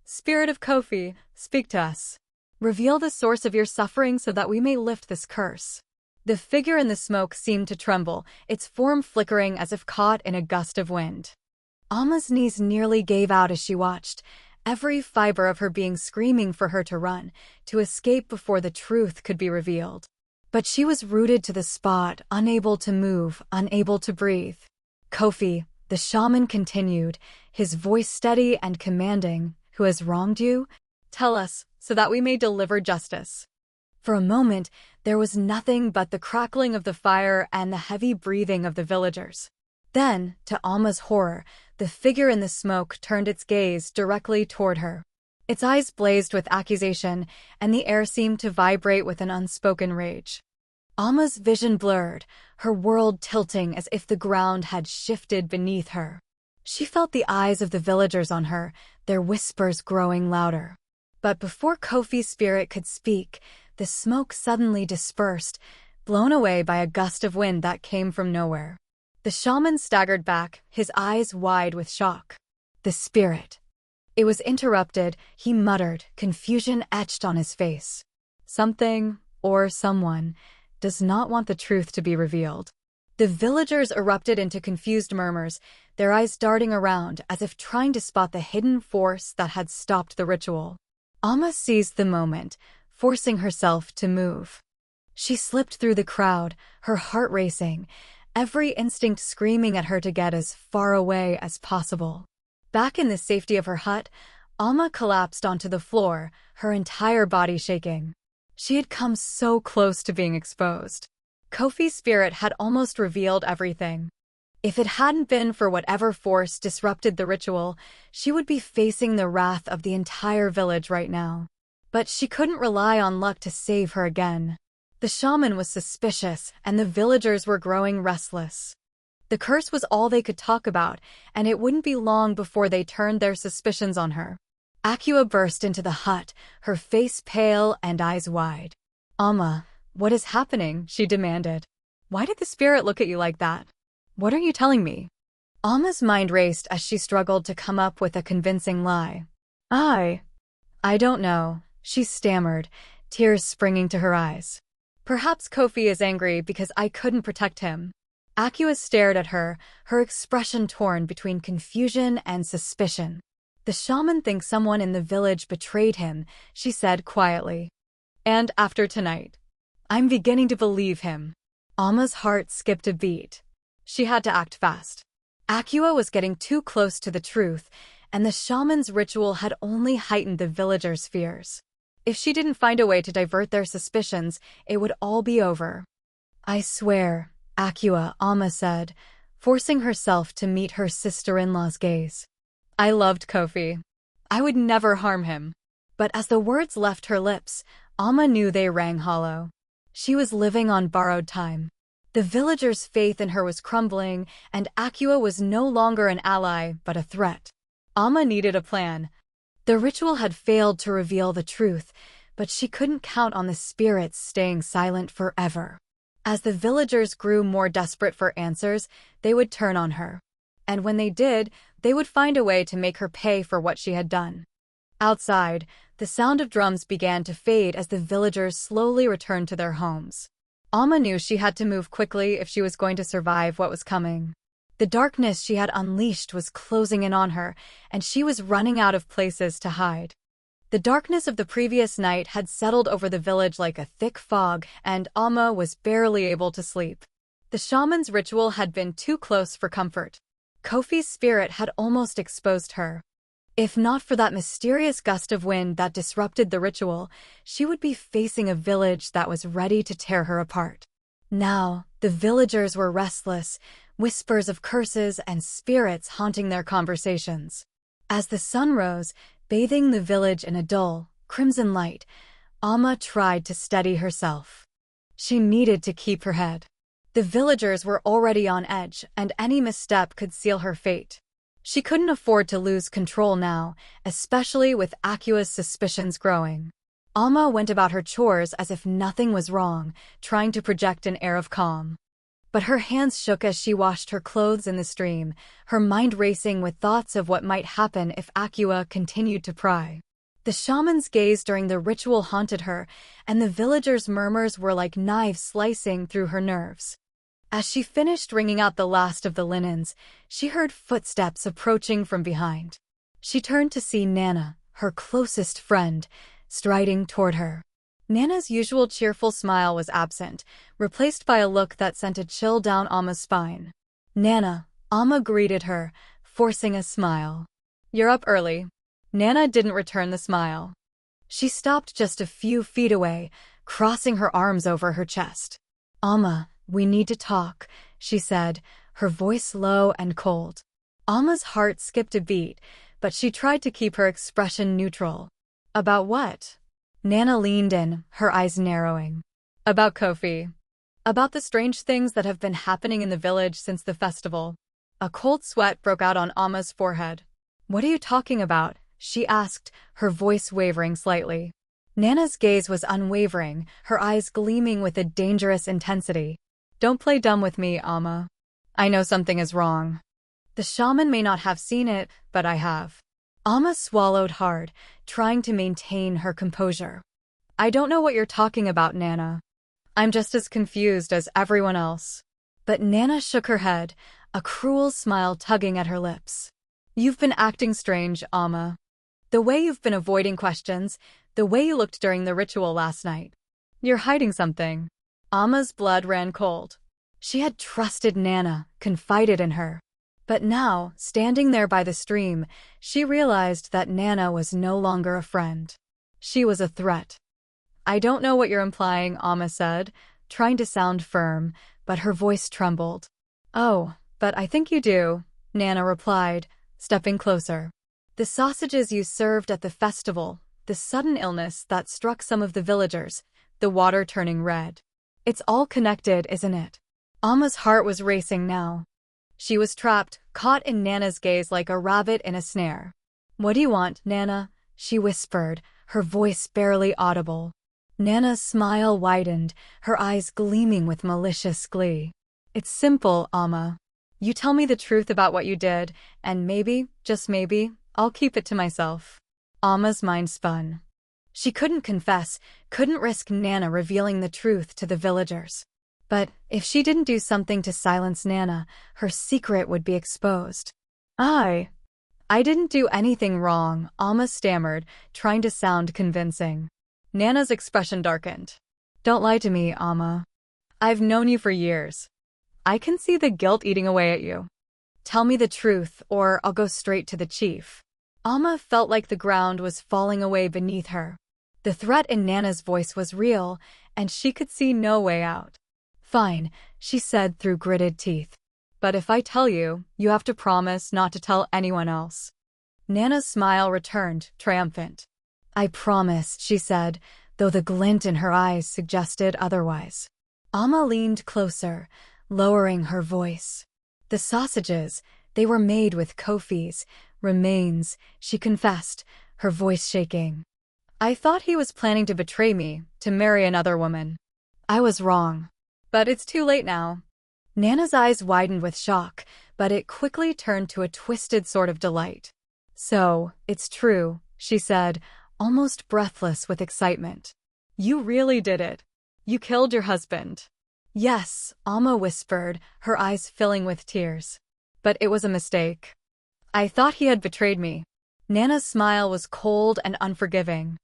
[SPEAKER 1] "Spirit of Kofi, speak to us. Reveal the source of your suffering so that we may lift this curse." The figure in the smoke seemed to tremble, its form flickering as if caught in a gust of wind. Alma's knees nearly gave out as she watched, every fiber of her being screaming for her to run, to escape before the truth could be revealed. But she was rooted to the spot, unable to move, unable to breathe. "Kofi," the shaman continued, his voice steady and commanding, "who has wronged you? Tell us, so that we may deliver justice." For a moment, there was nothing but the crackling of the fire and the heavy breathing of the villagers. Then, to Alma's horror, the figure in the smoke turned its gaze directly toward her. Its eyes blazed with accusation, and the air seemed to vibrate with an unspoken rage. Alma's vision blurred, her world tilting as if the ground had shifted beneath her. She felt the eyes of the villagers on her, their whispers growing louder. But before Kofi's spirit could speak, the smoke suddenly dispersed, blown away by a gust of wind that came from nowhere. The shaman staggered back, his eyes wide with shock. The spirit. It was interrupted, he muttered, confusion etched on his face. Something, or someone, does not want the truth to be revealed. The villagers erupted into confused murmurs, their eyes darting around as if trying to spot the hidden force that had stopped the ritual. Alma seized the moment, forcing herself to move. She slipped through the crowd, her heart racing, every instinct screaming at her to get as far away as possible. Back in the safety of her hut, Alma collapsed onto the floor, her entire body shaking. She had come so close to being exposed. Kofi's spirit had almost revealed everything. If it hadn't been for whatever force disrupted the ritual, she would be facing the wrath of the entire village right now. But she couldn't rely on luck to save her again. The shaman was suspicious, and the villagers were growing restless. The curse was all they could talk about, and it wouldn't be long before they turned their suspicions on her. Akua burst into the hut, her face pale and eyes wide. "Alma, what is happening?" she demanded. "Why did the spirit look at you like that? What are you telling me?" Alma's mind raced as she struggled to come up with a convincing lie. I don't know," she stammered, tears springing to her eyes. "Perhaps Kofi is angry because I couldn't protect him." Akua stared at her, her expression torn between confusion and suspicion. "The shaman thinks someone in the village betrayed him," she said quietly. "And after tonight, I'm beginning to believe him." Alma's heart skipped a beat. She had to act fast. Akua was getting too close to the truth, and the shaman's ritual had only heightened the villagers' fears. If she didn't find a way to divert their suspicions, it would all be over. "I swear, Akua," Alma said, forcing herself to meet her sister-in-law's gaze. "I loved Kofi. I would never harm him." But as the words left her lips, Alma knew they rang hollow. She was living on borrowed time. The villagers' faith in her was crumbling, and Akua was no longer an ally, but a threat. Alma needed a plan. The ritual had failed to reveal the truth, but she couldn't count on the spirits staying silent forever. As the villagers grew more desperate for answers, they would turn on her. And when they did, they would find a way to make her pay for what she had done. Outside, the sound of drums began to fade as the villagers slowly returned to their homes. Alma knew she had to move quickly if she was going to survive what was coming. The darkness she had unleashed was closing in on her, and she was running out of places to hide. The darkness of the previous night had settled over the village like a thick fog, and Alma was barely able to sleep. The shaman's ritual had been too close for comfort. Kofi's spirit had almost exposed her. If not for that mysterious gust of wind that disrupted the ritual, she would be facing a village that was ready to tear her apart. Now, the villagers were restless, whispers of curses and spirits haunting their conversations. As the sun rose, bathing the village in a dull, crimson light, Alma tried to steady herself. She needed to keep her head. The villagers were already on edge, and any misstep could seal her fate. She couldn't afford to lose control now, especially with Akua's suspicions growing. Alma went about her chores as if nothing was wrong, trying to project an air of calm. But her hands shook as she washed her clothes in the stream, her mind racing with thoughts of what might happen if Akua continued to pry. The shaman's gaze during the ritual haunted her, and the villagers' murmurs were like knives slicing through her nerves. As she finished wringing out the last of the linens, she heard footsteps approaching from behind. She turned to see Nana, her closest friend, striding toward her. Nana's usual cheerful smile was absent, replaced by a look that sent a chill down Alma's spine. "Nana," Alma greeted her, forcing a smile. "You're up early." Nana didn't return the smile. She stopped just a few feet away, crossing her arms over her chest. "Alma, we need to talk," she said, her voice low and cold. Alma's heart skipped a beat, but she tried to keep her expression neutral. "About what?" Nana leaned in, her eyes narrowing. "About Kofi. About the strange things that have been happening in the village since the festival." A cold sweat broke out on Alma's forehead. "What are you talking about?" she asked, her voice wavering slightly. Nana's gaze was unwavering, her eyes gleaming with a dangerous intensity. "Don't play dumb with me, Alma. I know something is wrong. The shaman may not have seen it, but I have." Alma swallowed hard, trying to maintain her composure. "I don't know what you're talking about, Nana. I'm just as confused as everyone else." But Nana shook her head, a cruel smile tugging at her lips. "You've been acting strange, Alma. The way you've been avoiding questions, the way you looked during the ritual last night. You're hiding something." Alma's blood ran cold. She had trusted Nana, confided in her. But now, standing there by the stream, she realized that Nana was no longer a friend. She was a threat. "I don't know what you're implying," Alma said, trying to sound firm, but her voice trembled. "Oh, but I think you do," Nana replied, stepping closer. "The sausages you served at the festival, the sudden illness that struck some of the villagers, the water turning red. It's all connected, isn't it?" Alma's heart was racing now. She was trapped, caught in Nana's gaze like a rabbit in a snare. "What do you want, Nana?" she whispered, her voice barely audible. Nana's smile widened, her eyes gleaming with malicious glee. "It's simple, Alma. You tell me the truth about what you did, and maybe, just maybe, I'll keep it to myself." Alma's mind spun. She couldn't confess, couldn't risk Nana revealing the truth to the villagers. But if she didn't do something to silence Nana, her secret would be exposed. I didn't do anything wrong," Alma stammered, trying to sound convincing. Nana's expression darkened. "Don't lie to me, Alma. I've known you for years. I can see the guilt eating away at you. Tell me the truth, or I'll go straight to the chief." Alma felt like the ground was falling away beneath her. The threat in Nana's voice was real, and she could see no way out. "Fine," she said through gritted teeth. "But if I tell you, you have to promise not to tell anyone else." Nana's smile returned, triumphant. "I promise," she said, though the glint in her eyes suggested otherwise. Alma leaned closer, lowering her voice. "The sausages, they were made with Kofi's remains," she confessed, her voice shaking. "I thought he was planning to betray me, to marry another woman. I was wrong. But it's too late now." Nana's eyes widened with shock, but it quickly turned to a twisted sort of delight. "So, it's true," she said, almost breathless with excitement. "You really did it. You killed your husband." "Yes," Alma whispered, her eyes filling with tears. "But it was a mistake. I thought he had betrayed me." Nana's smile was cold and unforgiving.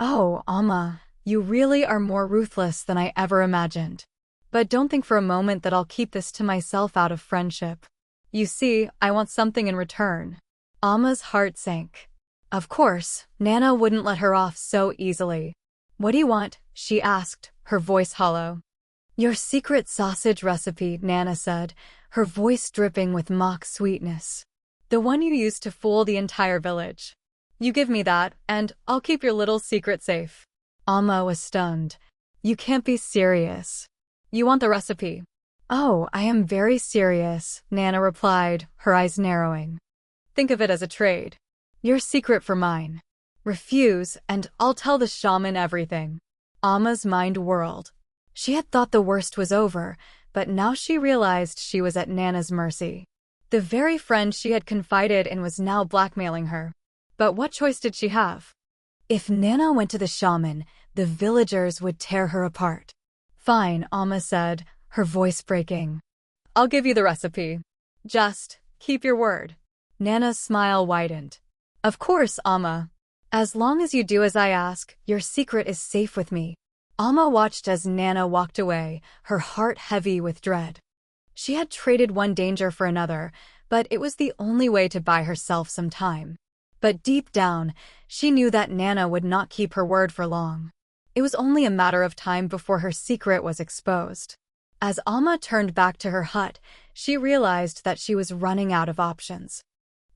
[SPEAKER 1] Oh, Alma, you really are more ruthless than I ever imagined. But don't think for a moment that I'll keep this to myself out of friendship. You see, I want something in return. Alma's heart sank. Of course, Nana wouldn't let her off so easily. What do you want? She asked, her voice hollow. Your secret sausage recipe, Nana said, her voice dripping with mock sweetness. The one you used to fool the entire village. You give me that, and I'll keep your little secret safe. Alma was stunned. You can't be serious. You want the recipe? Oh, I am very serious, Nana replied, her eyes narrowing. Think of it as a trade. Your secret for mine. Refuse, and I'll tell the shaman everything. Alma's mind whirled. She had thought the worst was over, but now she realized she was at Nana's mercy. The very friend she had confided in was now blackmailing her. But what choice did she have? If Nana went to the shaman, the villagers would tear her apart. Fine, Alma said, her voice breaking. I'll give you the recipe. Just keep your word. Nana's smile widened. Of course, Alma. As long as you do as I ask, your secret is safe with me. Alma watched as Nana walked away, her heart heavy with dread. She had traded one danger for another, but it was the only way to buy herself some time. But deep down, she knew that Nana would not keep her word for long. It was only a matter of time before her secret was exposed. As Alma turned back to her hut, she realized that she was running out of options.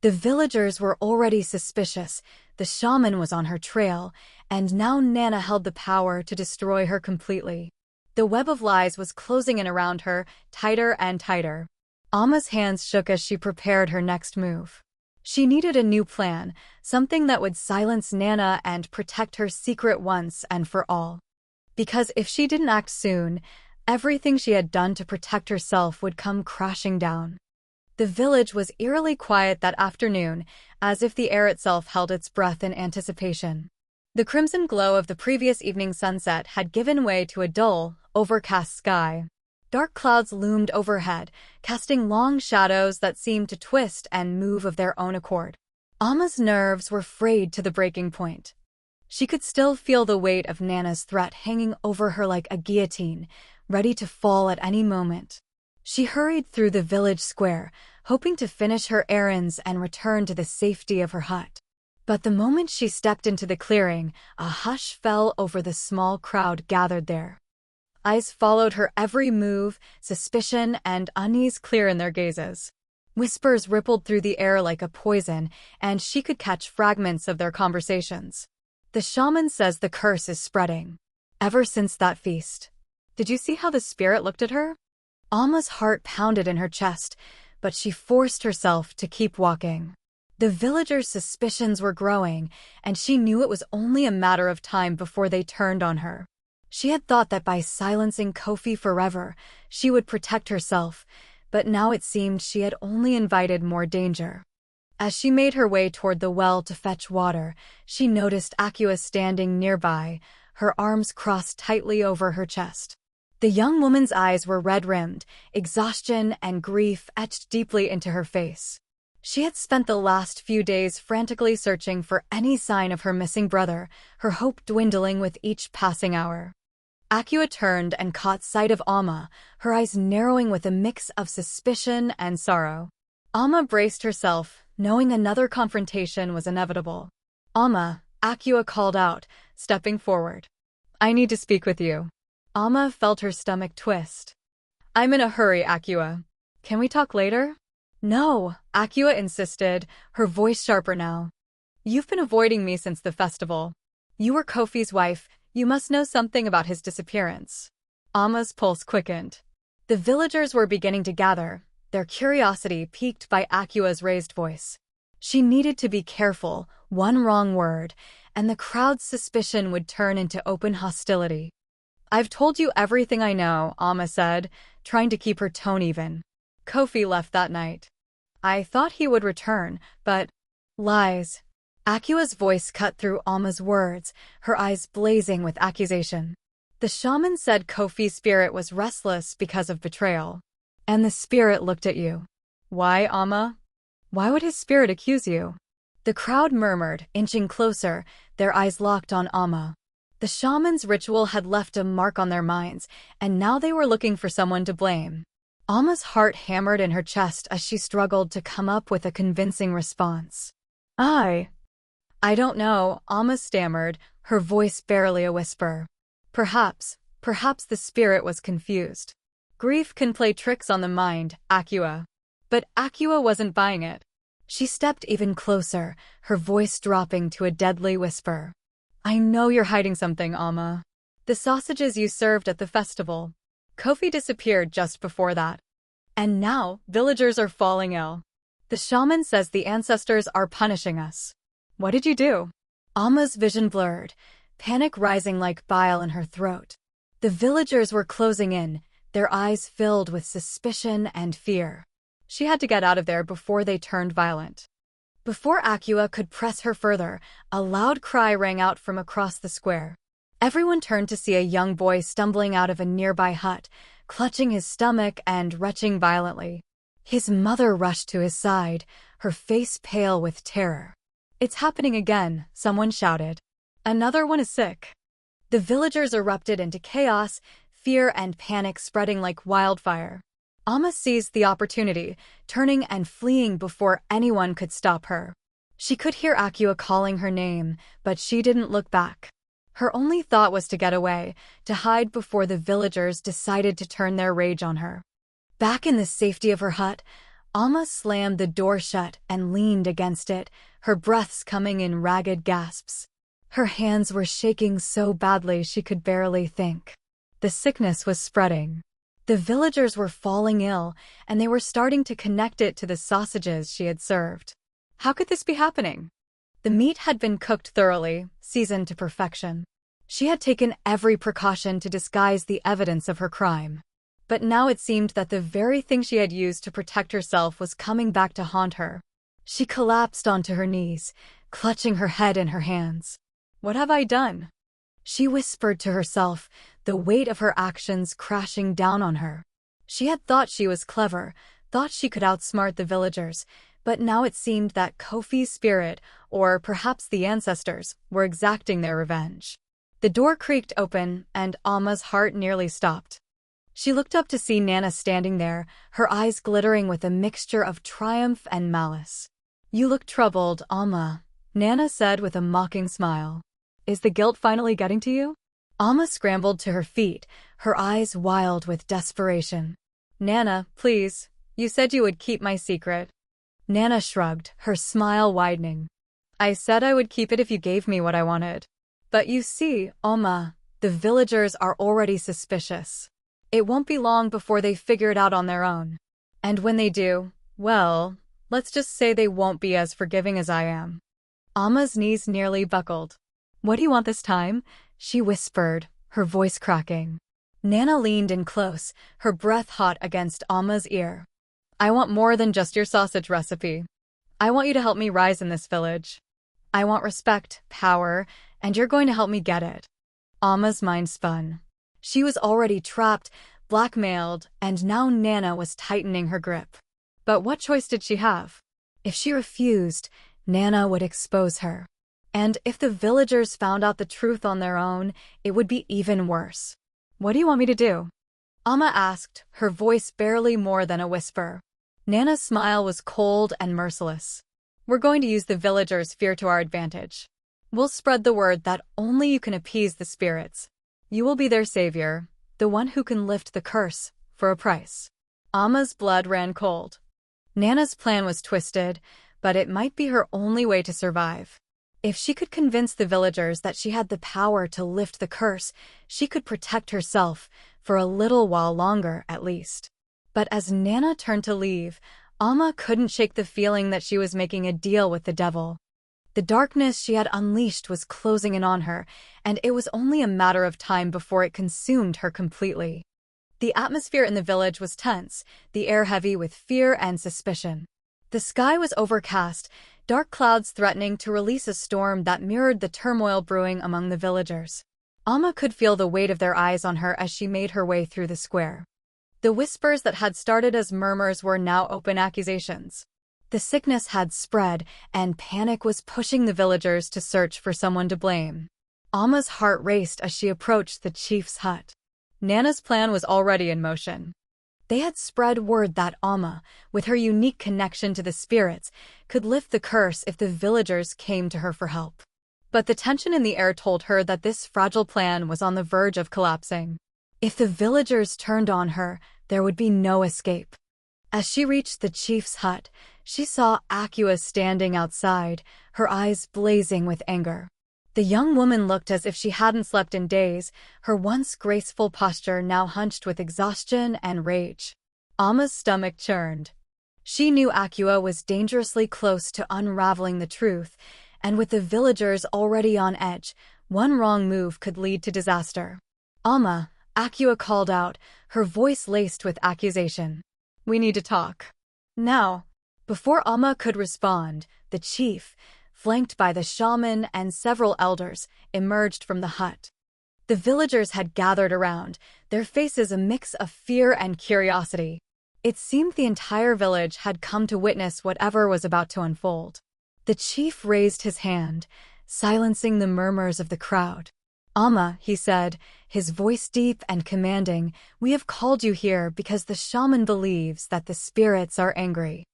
[SPEAKER 1] The villagers were already suspicious, the shaman was on her trail, and now Nana held the power to destroy her completely. The web of lies was closing in around her, tighter and tighter. Alma's hands shook as she prepared her next move. She needed a new plan, something that would silence Nana and protect her secret once and for all. Because if she didn't act soon, everything she had done to protect herself would come crashing down. The village was eerily quiet that afternoon, as if the air itself held its breath in anticipation. The crimson glow of the previous evening's sunset had given way to a dull, overcast sky. Dark clouds loomed overhead, casting long shadows that seemed to twist and move of their own accord. Alma's nerves were frayed to the breaking point. She could still feel the weight of Nana's threat hanging over her like a guillotine, ready to fall at any moment. She hurried through the village square, hoping to finish her errands and return to the safety of her hut. But the moment she stepped into the clearing, a hush fell over the small crowd gathered there. Eyes followed her every move, suspicion and unease clear in their gazes. Whispers rippled through the air like a poison, and she could catch fragments of their conversations. The shaman says the curse is spreading. Ever since that feast. Did you see how the spirit looked at her? Alma's heart pounded in her chest, but she forced herself to keep walking. The villagers' suspicions were growing, and she knew it was only a matter of time before they turned on her. She had thought that by silencing Kofi forever, she would protect herself, but now it seemed she had only invited more danger. As she made her way toward the well to fetch water, she noticed Akua standing nearby, her arms crossed tightly over her chest. The young woman's eyes were red-rimmed, exhaustion and grief etched deeply into her face. She had spent the last few days frantically searching for any sign of her missing brother, her hope dwindling with each passing hour. Akua turned and caught sight of Alma, her eyes narrowing with a mix of suspicion and sorrow. Alma braced herself, knowing another confrontation was inevitable. Alma, Akua called out, stepping forward. I need to speak with you. Alma felt her stomach twist. I'm in a hurry, Akua. Can we talk later? No, Akua insisted, her voice sharper now. You've been avoiding me since the festival. You were Kofi's wife. You must know something about his disappearance. Alma's pulse quickened. The villagers were beginning to gather, their curiosity piqued by Akua's raised voice. She needed to be careful, one wrong word, and the crowd's suspicion would turn into open hostility. I've told you everything I know, Alma said, trying to keep her tone even. Kofi left that night. I thought he would return, but... Lies. Akua's voice cut through Alma's words, her eyes blazing with accusation. The shaman said Kofi's spirit was restless because of betrayal. And the spirit looked at you. Why, Alma? Why would his spirit accuse you? The crowd murmured, inching closer, their eyes locked on Amma. The shaman's ritual had left a mark on their minds, and now they were looking for someone to blame. Amma's heart hammered in her chest as she struggled to come up with a convincing response. I don't know, Amma stammered, her voice barely a whisper. Perhaps the spirit was confused. Grief can play tricks on the mind, Akua. But Akua wasn't buying it. She stepped even closer, her voice dropping to a deadly whisper. I know you're hiding something, Amma. The sausages you served at the festival. Kofi disappeared just before that. And now, villagers are falling ill. The shaman says the ancestors are punishing us. What did you do? Amma's vision blurred, panic rising like bile in her throat. The villagers were closing in, their eyes filled with suspicion and fear. She had to get out of there before they turned violent. Before Akua could press her further, a loud cry rang out from across the square. Everyone turned to see a young boy stumbling out of a nearby hut, clutching his stomach and retching violently. His mother rushed to his side, her face pale with terror. It's happening again, someone shouted. Another one is sick. The villagers erupted into chaos, fear and panic spreading like wildfire. Amma seized the opportunity, turning and fleeing before anyone could stop her. She could hear Akua calling her name, but she didn't look back. Her only thought was to get away, to hide before the villagers decided to turn their rage on her. Back in the safety of her hut, Amma slammed the door shut and leaned against it, her breaths coming in ragged gasps. Her hands were shaking so badly she could barely think. The sickness was spreading. The villagers were falling ill, and they were starting to connect it to the sausages she had served. How could this be happening? The meat had been cooked thoroughly, seasoned to perfection. She had taken every precaution to disguise the evidence of her crime. But now it seemed that the very thing she had used to protect herself was coming back to haunt her. She collapsed onto her knees, clutching her head in her hands. What have I done? She whispered to herself, the weight of her actions crashing down on her. She had thought she was clever, thought she could outsmart the villagers, but now it seemed that Kofi's spirit, or perhaps the ancestors, were exacting their revenge. The door creaked open, and Amma's heart nearly stopped. She looked up to see Nana standing there, her eyes glittering with a mixture of triumph and malice. You look troubled, Amma, Nana said with a mocking smile. Is the guilt finally getting to you? Amma scrambled to her feet, her eyes wild with desperation. Nana, please, you said you would keep my secret. Nana shrugged, her smile widening. I said I would keep it if you gave me what I wanted. But you see, Amma, the villagers are already suspicious. It won't be long before they figure it out on their own. And when they do, well, let's just say they won't be as forgiving as I am. Amma's knees nearly buckled. What do you want this time? She whispered, her voice cracking. Nana leaned in close, her breath hot against Amma's ear. I want more than just your sausage recipe. I want you to help me rise in this village. I want respect, power, and you're going to help me get it. Amma's mind spun. She was already trapped, blackmailed, and now Nana was tightening her grip. But what choice did she have? If she refused, Nana would expose her. And if the villagers found out the truth on their own, it would be even worse. What do you want me to do? Amma asked, her voice barely more than a whisper. Nana's smile was cold and merciless. We're going to use the villagers' fear to our advantage. We'll spread the word that only you can appease the spirits. You will be their savior, the one who can lift the curse, for a price. Amma's blood ran cold. Nana's plan was twisted, but it might be her only way to survive. If she could convince the villagers that she had the power to lift the curse, she could protect herself, for a little while longer at least. But as Nana turned to leave, Amma couldn't shake the feeling that she was making a deal with the devil. The darkness she had unleashed was closing in on her, and it was only a matter of time before it consumed her completely. The atmosphere in the village was tense, the air heavy with fear and suspicion. The sky was overcast, dark clouds threatening to release a storm that mirrored the turmoil brewing among the villagers. Amma could feel the weight of their eyes on her as she made her way through the square. The whispers that had started as murmurs were now open accusations. The sickness had spread, and panic was pushing the villagers to search for someone to blame. Alma's heart raced as she approached the chief's hut. Nana's plan was already in motion. They had spread word that Alma, with her unique connection to the spirits, could lift the curse if the villagers came to her for help. But the tension in the air told her that this fragile plan was on the verge of collapsing. If the villagers turned on her, there would be no escape. As she reached the chief's hut, she saw Akua standing outside, her eyes blazing with anger. The young woman looked as if she hadn't slept in days, her once graceful posture now hunched with exhaustion and rage. Alma's stomach churned. She knew Akua was dangerously close to unraveling the truth, and with the villagers already on edge, one wrong move could lead to disaster. "Alma," Akua called out, her voice laced with accusation. "We need to talk. Now." Before Alma could respond, the chief, flanked by the shaman and several elders, emerged from the hut. The villagers had gathered around, their faces a mix of fear and curiosity. It seemed the entire village had come to witness whatever was about to unfold. The chief raised his hand, silencing the murmurs of the crowd. "Alma," he said, his voice deep and commanding, "we have called you here because the shaman believes that the spirits are angry.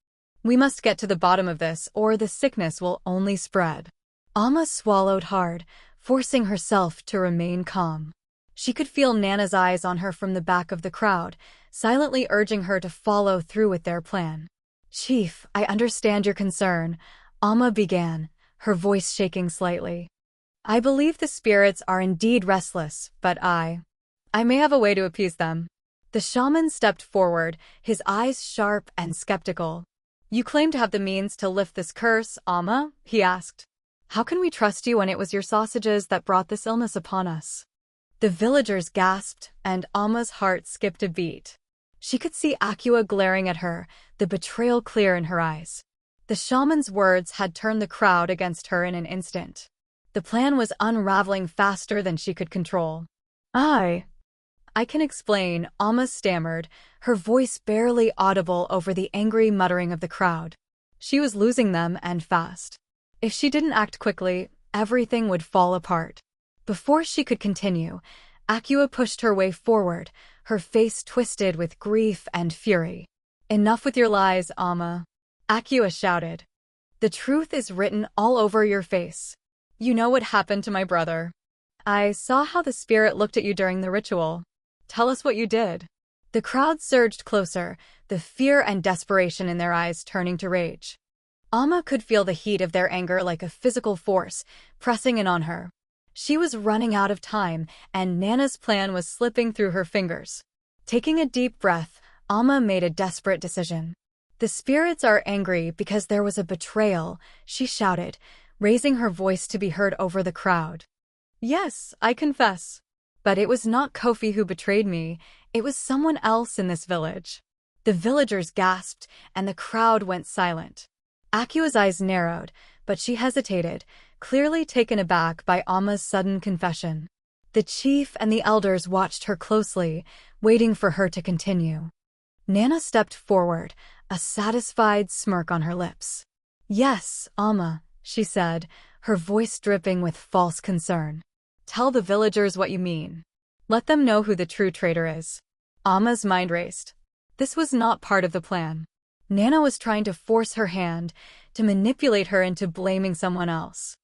[SPEAKER 1] We must get to the bottom of this, or the sickness will only spread." Alma swallowed hard, forcing herself to remain calm. She could feel Nana's eyes on her from the back of the crowd, silently urging her to follow through with their plan. "Chief, I understand your concern," Alma began, her voice shaking slightly. "I believe the spirits are indeed restless, but I may have a way to appease them." The shaman stepped forward, his eyes sharp and skeptical. "You claim to have the means to lift this curse, Alma?" he asked. "How can we trust you when it was your sausages that brought this illness upon us?" The villagers gasped, and Alma's heart skipped a beat. She could see Akua glaring at her, the betrayal clear in her eyes. The shaman's words had turned the crowd against her in an instant. The plan was unraveling faster than she could control. I can explain," Alma stammered, her voice barely audible over the angry muttering of the crowd. She was losing them, and fast. If she didn't act quickly, everything would fall apart. Before she could continue, Akua pushed her way forward, her face twisted with grief and fury. "Enough with your lies, Alma," Akua shouted. "The truth is written all over your face. You know what happened to my brother. I saw how the spirit looked at you during the ritual. Tell us what you did." The crowd surged closer, the fear and desperation in their eyes turning to rage. Alma could feel the heat of their anger like a physical force, pressing in on her. She was running out of time, and Nana's plan was slipping through her fingers. Taking a deep breath, Alma made a desperate decision. "The spirits are angry because there was a betrayal," she shouted, raising her voice to be heard over the crowd. "Yes, I confess. But it was not Kofi who betrayed me, it was someone else in this village." The villagers gasped, and the crowd went silent. Akua's eyes narrowed, but she hesitated, clearly taken aback by Alma's sudden confession. The chief and the elders watched her closely, waiting for her to continue. Nana stepped forward, a satisfied smirk on her lips. "Yes, Alma," she said, her voice dripping with false concern. "Tell the villagers what you mean. Let them know who the true traitor is." Alma's mind raced. This was not part of the plan. Nana was trying to force her hand, to manipulate her into blaming someone else.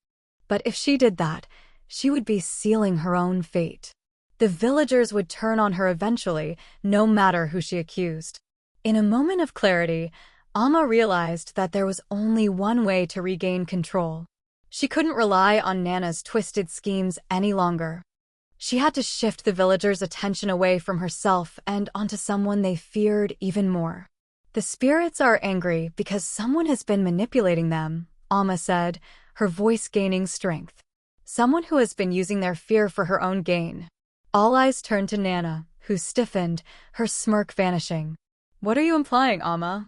[SPEAKER 1] But if she did that, she would be sealing her own fate. The villagers would turn on her eventually, no matter who she accused. In a moment of clarity, Alma realized that there was only one way to regain control. She couldn't rely on Nana's twisted schemes any longer. She had to shift the villagers' attention away from herself and onto someone they feared even more. "The spirits are angry because someone has been manipulating them," Alma said, her voice gaining strength. "Someone who has been using their fear for her own gain." All eyes turned to Nana, who stiffened, her smirk vanishing. "What are you implying, Alma?"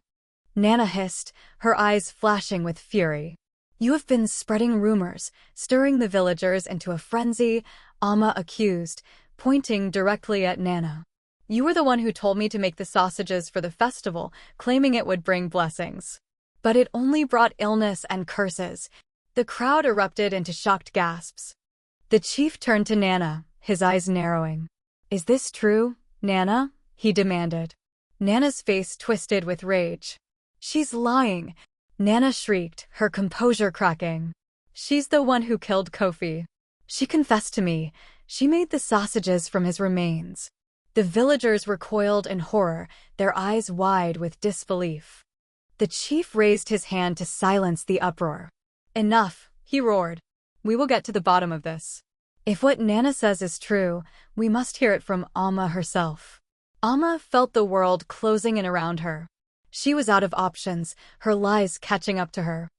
[SPEAKER 1] Nana hissed, her eyes flashing with fury. "You have been spreading rumors, stirring the villagers into a frenzy," Alma accused, pointing directly at Nana. "You were the one who told me to make the sausages for the festival, claiming it would bring blessings. But it only brought illness and curses. The crowd erupted into shocked gasps. The chief turned to Nana, his eyes narrowing. "Is this true, Nana?" he demanded. Nana's face twisted with rage. "She's lying," Nana shrieked, her composure cracking. "She's the one who killed Kofi. She confessed to me. She made the sausages from his remains." The villagers recoiled in horror, their eyes wide with disbelief. The chief raised his hand to silence the uproar. "Enough," he roared. "We will get to the bottom of this. If what Nana says is true, we must hear it from Alma herself." Alma felt the world closing in around her. She was out of options, her lies catching up to her.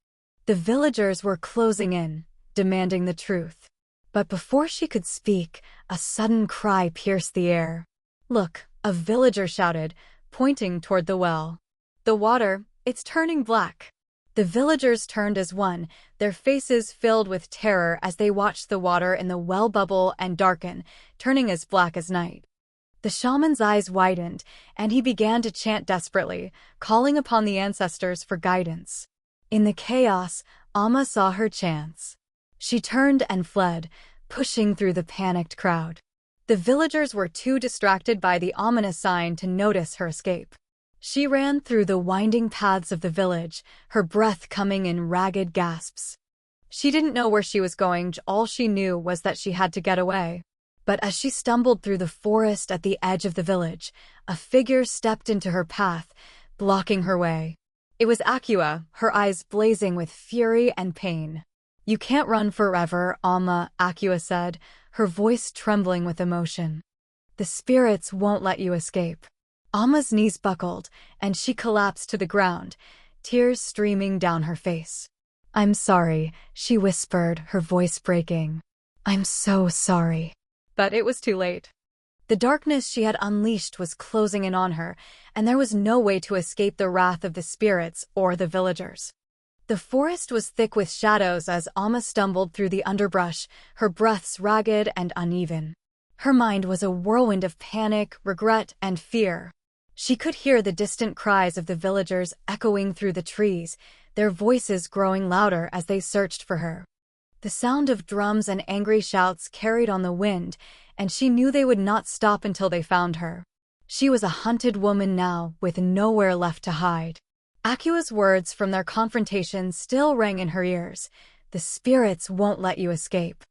[SPEAKER 1] The villagers were closing in, demanding the truth. But before she could speak, a sudden cry pierced the air. "Look," a villager shouted, pointing toward the well. "The water, it's turning black." The villagers turned as one, their faces filled with terror as they watched the water in the well bubble and darken, turning as black as night. The shaman's eyes widened, and he began to chant desperately, calling upon the ancestors for guidance. In the chaos, Alma saw her chance. She turned and fled, pushing through the panicked crowd. The villagers were too distracted by the ominous sign to notice her escape. She ran through the winding paths of the village, her breath coming in ragged gasps. She didn't know where she was going, all she knew was that she had to get away. But as she stumbled through the forest at the edge of the village, a figure stepped into her path, blocking her way. It was Akua, her eyes blazing with fury and pain. "You can't run forever, Alma," Akua said, her voice trembling with emotion. "The spirits won't let you escape." Alma's knees buckled, and she collapsed to the ground, tears streaming down her face. "I'm sorry," she whispered, her voice breaking. "I'm so sorry." But it was too late. The darkness she had unleashed was closing in on her, and there was no way to escape the wrath of the spirits or the villagers. The forest was thick with shadows as Alma stumbled through the underbrush, her breaths ragged and uneven. Her mind was a whirlwind of panic, regret, and fear. She could hear the distant cries of the villagers echoing through the trees, their voices growing louder as they searched for her. The sound of drums and angry shouts carried on the wind, and she knew they would not stop until they found her. She was a hunted woman now, with nowhere left to hide. Akua's words from their confrontation still rang in her ears. "The spirits won't let you escape."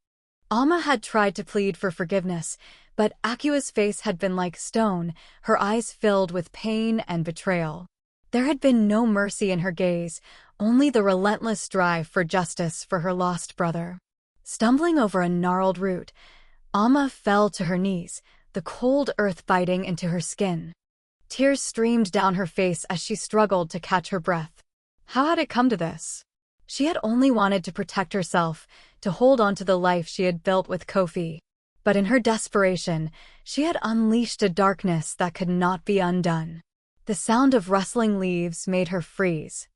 [SPEAKER 1] Alma had tried to plead for forgiveness, but Akua's face had been like stone, her eyes filled with pain and betrayal. There had been no mercy in her gaze, only the relentless drive for justice for her lost brother. Stumbling over a gnarled root, Alma fell to her knees, the cold earth biting into her skin. Tears streamed down her face as she struggled to catch her breath. How had it come to this? She had only wanted to protect herself, to hold on to the life she had built with Kofi. But in her desperation, she had unleashed a darkness that could not be undone. The sound of rustling leaves made her freeze.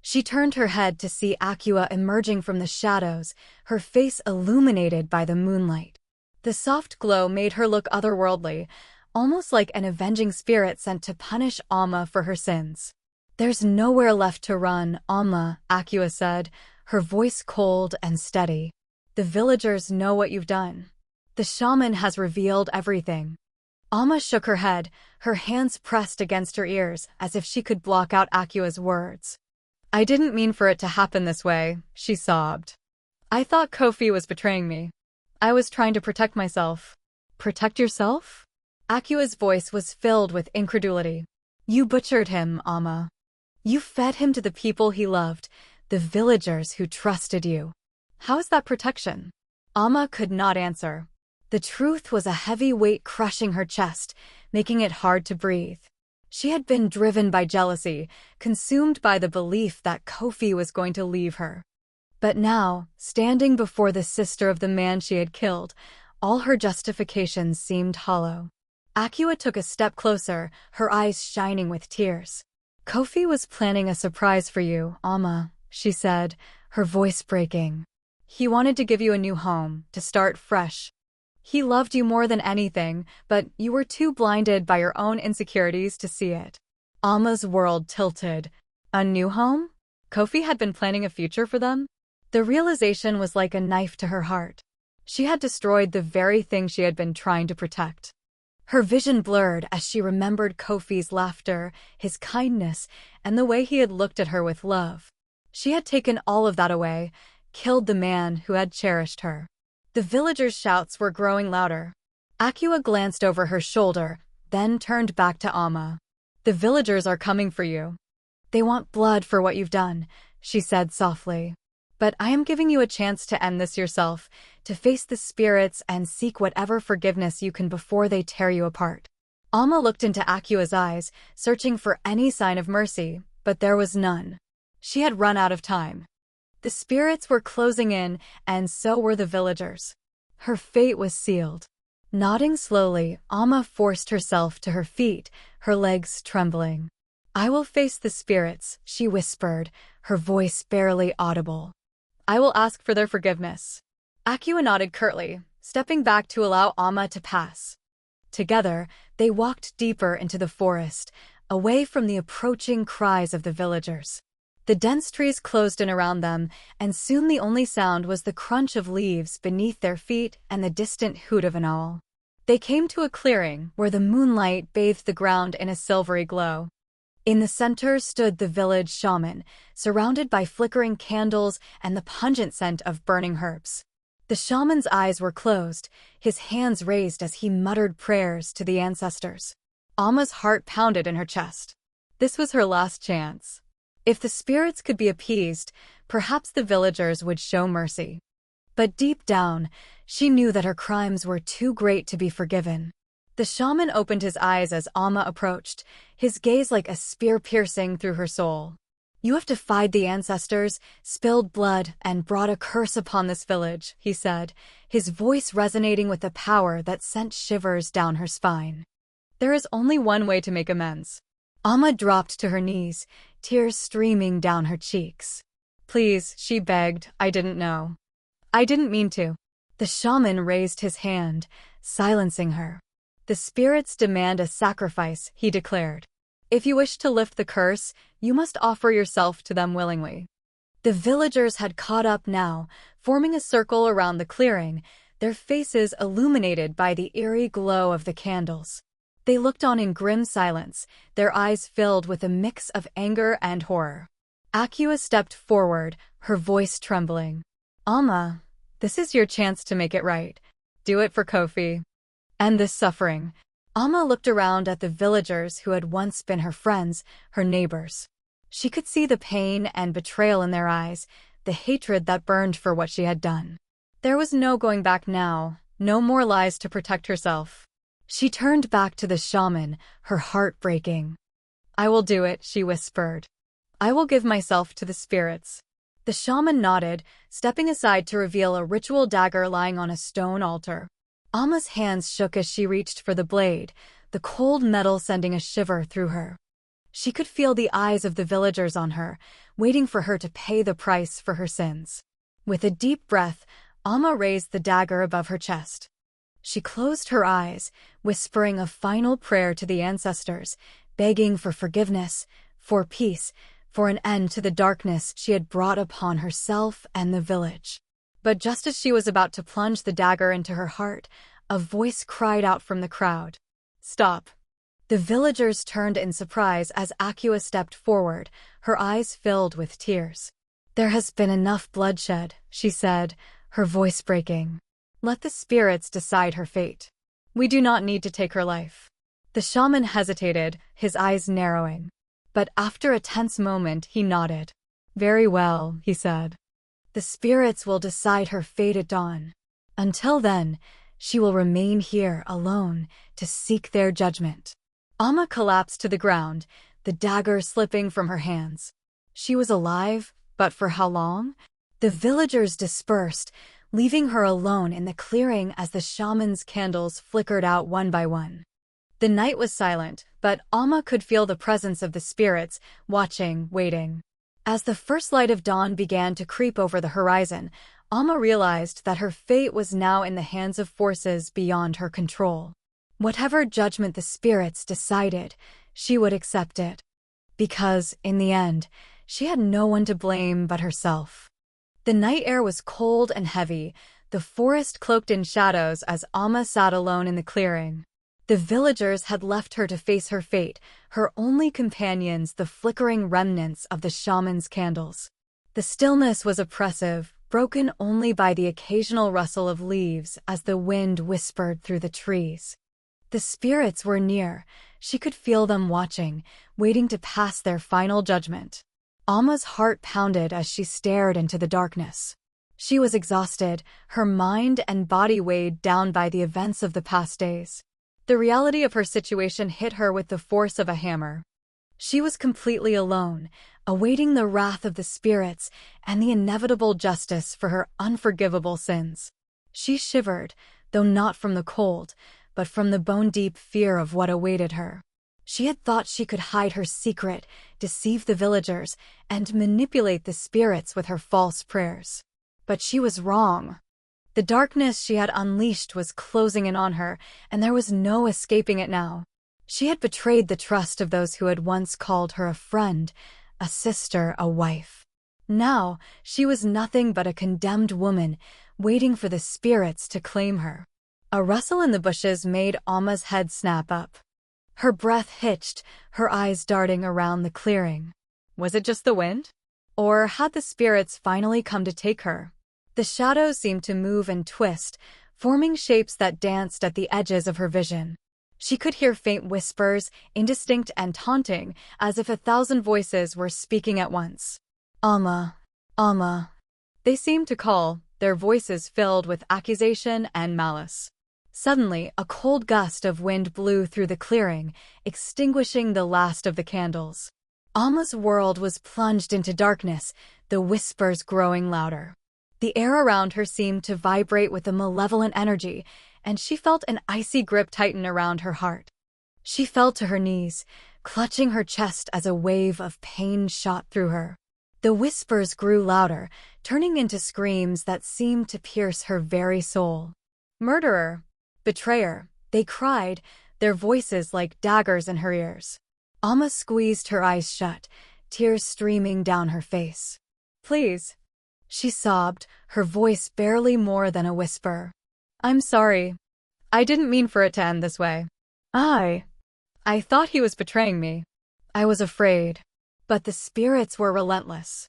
[SPEAKER 1] She turned her head to see Akua emerging from the shadows, her face illuminated by the moonlight. The soft glow made her look otherworldly, almost like an avenging spirit sent to punish Alma for her sins. "There's nowhere left to run, Alma," Akua said, her voice cold and steady. "The villagers know what you've done. The shaman has revealed everything." Alma shook her head, her hands pressed against her ears as if she could block out Akua's words. "I didn't mean for it to happen this way," she sobbed. "I thought Kofi was betraying me. I was trying to protect myself." "Protect yourself?" Akua's voice was filled with incredulity. "You butchered him, Alma. You fed him to the people he loved, the villagers who trusted you. How is that protection?" Alma could not answer. The truth was a heavy weight crushing her chest, making it hard to breathe. She had been driven by jealousy, consumed by the belief that Kofi was going to leave her. But now, standing before the sister of the man she had killed, all her justifications seemed hollow. Akua took a step closer, her eyes shining with tears. "Kofi was planning a surprise for you, Alma," she said, her voice breaking. "He wanted to give you a new home, to start fresh. He loved you more than anything, but you were too blinded by your own insecurities to see it." Alma's world tilted. "A new home?" Kofi had been planning a future for them? The realization was like a knife to her heart. She had destroyed the very thing she had been trying to protect. Her vision blurred as she remembered Kofi's laughter, his kindness, and the way he had looked at her with love. She had taken all of that away, killed the man who had cherished her. The villagers' shouts were growing louder. Akua glanced over her shoulder, then turned back to Amma. "The villagers are coming for you. They want blood for what you've done," she said softly. "But I am giving you a chance to end this yourself, to face the spirits and seek whatever forgiveness you can before they tear you apart." Amma looked into Akua's eyes, searching for any sign of mercy, but there was none. She had run out of time. The spirits were closing in, and so were the villagers. Her fate was sealed. Nodding slowly, Amma forced herself to her feet, her legs trembling. "I will face the spirits," she whispered, her voice barely audible. "I will ask for their forgiveness." Akua nodded curtly, stepping back to allow Amma to pass. Together, they walked deeper into the forest, away from the approaching cries of the villagers. The dense trees closed in around them, and soon the only sound was the crunch of leaves beneath their feet and the distant hoot of an owl. They came to a clearing where the moonlight bathed the ground in a silvery glow. In the center stood the village shaman, surrounded by flickering candles and the pungent scent of burning herbs. The shaman's eyes were closed, his hands raised as he muttered prayers to the ancestors. Amma's heart pounded in her chest. This was her last chance. If the spirits could be appeased, perhaps the villagers would show mercy. But deep down, she knew that her crimes were too great to be forgiven. The shaman opened his eyes as Amma approached, his gaze like a spear piercing through her soul. "You have defied the ancestors, spilled blood, and brought a curse upon this village," he said, his voice resonating with a power that sent shivers down her spine. "There is only one way to make amends." Amma dropped to her knees, tears streaming down her cheeks. "Please," she begged, "I didn't know. I didn't mean to." The shaman raised his hand, silencing her. "The spirits demand a sacrifice," he declared. "If you wish to lift the curse, you must offer yourself to them willingly." The villagers had caught up now, forming a circle around the clearing, their faces illuminated by the eerie glow of the candles. They looked on in grim silence, their eyes filled with a mix of anger and horror. Akua stepped forward, her voice trembling. "Amma, this is your chance to make it right. Do it for Kofi. End this suffering." Amma looked around at the villagers who had once been her friends, her neighbors. She could see the pain and betrayal in their eyes, the hatred that burned for what she had done. There was no going back now, no more lies to protect herself. She turned back to the shaman, her heart breaking. "I will do it," she whispered. "I will give myself to the spirits." The shaman nodded, stepping aside to reveal a ritual dagger lying on a stone altar. Amma's hands shook as she reached for the blade, the cold metal sending a shiver through her. She could feel the eyes of the villagers on her, waiting for her to pay the price for her sins. With a deep breath, Amma raised the dagger above her chest. She closed her eyes, whispering a final prayer to the ancestors, begging for forgiveness, for peace, for an end to the darkness she had brought upon herself and the village. But just as she was about to plunge the dagger into her heart, a voice cried out from the crowd. "Stop." The villagers turned in surprise as Akua stepped forward, her eyes filled with tears. "There has been enough bloodshed," she said, her voice breaking. "Let the spirits decide her fate. We do not need to take her life." The shaman hesitated, his eyes narrowing. But after a tense moment, he nodded. "Very well," he said. "The spirits will decide her fate at dawn. Until then, she will remain here alone to seek their judgment." Amma collapsed to the ground, the dagger slipping from her hands. She was alive, but for how long? The villagers dispersed, leaving her alone in the clearing as the shaman's candles flickered out one by one. The night was silent, but Amma could feel the presence of the spirits, watching, waiting. As the first light of dawn began to creep over the horizon, Amma realized that her fate was now in the hands of forces beyond her control. Whatever judgment the spirits decided, she would accept it. Because, in the end, She had no one to blame but herself. The night air was cold and heavy, the forest cloaked in shadows as Amma sat alone in the clearing. The villagers had left her to face her fate, her only companions the flickering remnants of the shaman's candles. The stillness was oppressive, broken only by the occasional rustle of leaves as the wind whispered through the trees. The spirits were near. She could feel them watching, waiting to pass their final judgment. Amma's heart pounded as she stared into the darkness. She was exhausted, her mind and body weighed down by the events of the past days. The reality of her situation hit her with the force of a hammer. She was completely alone, awaiting the wrath of the spirits and the inevitable justice for her unforgivable sins. She shivered, though not from the cold, but from the bone-deep fear of what awaited her. She had thought she could hide her secret, deceive the villagers, and manipulate the spirits with her false prayers. But she was wrong. The darkness she had unleashed was closing in on her, and there was no escaping it now. She had betrayed the trust of those who had once called her a friend, a sister, a wife. Now, she was nothing but a condemned woman, waiting for the spirits to claim her. A rustle in the bushes made Amma's head snap up. Her breath hitched, her eyes darting around the clearing. Was it just the wind? Or had the spirits finally come to take her? The shadows seemed to move and twist, forming shapes that danced at the edges of her vision. She could hear faint whispers, indistinct and taunting, as if 1,000 voices were speaking at once. Amma, Amma. They seemed to call, their voices filled with accusation and malice. Suddenly, a cold gust of wind blew through the clearing, extinguishing the last of the candles. Amma's world was plunged into darkness, the whispers growing louder. The air around her seemed to vibrate with a malevolent energy, and she felt an icy grip tighten around her heart. She fell to her knees, clutching her chest as a wave of pain shot through her. The whispers grew louder, turning into screams that seemed to pierce her very soul. Murderer! Betrayer! They cried, their voices like daggers in her ears. Amma squeezed her eyes shut, tears streaming down her face. Please! She sobbed, her voice barely more than a whisper. I'm sorry. I didn't mean for it to end this way. I thought he was betraying me. I was afraid. But the spirits were relentless.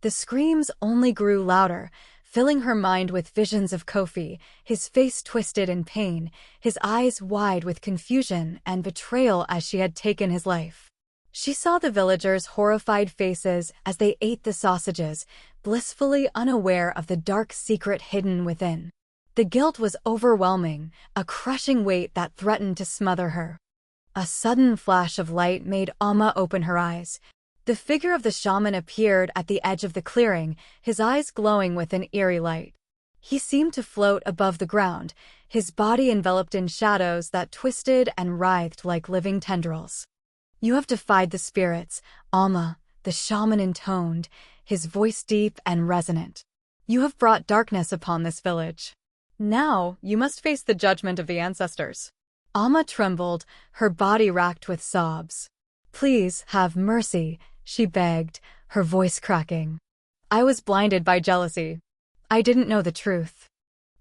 [SPEAKER 1] The screams only grew louder, filling her mind with visions of Kofi, his face twisted in pain, his eyes wide with confusion and betrayal as she had taken his life. She saw the villagers' horrified faces as they ate the sausages, blissfully unaware of the dark secret hidden within. The guilt was overwhelming, a crushing weight that threatened to smother her. A sudden flash of light made Amma open her eyes. The figure of the shaman appeared at the edge of the clearing, his eyes glowing with an eerie light. He seemed to float above the ground, his body enveloped in shadows that twisted and writhed like living tendrils. You have defied the spirits, Amma, the shaman intoned, his voice deep and resonant. You have brought darkness upon this village. Now, you must face the judgment of the ancestors. Amma trembled, her body racked with sobs. Please, have mercy, she begged, her voice cracking. I was blinded by jealousy. I didn't know the truth.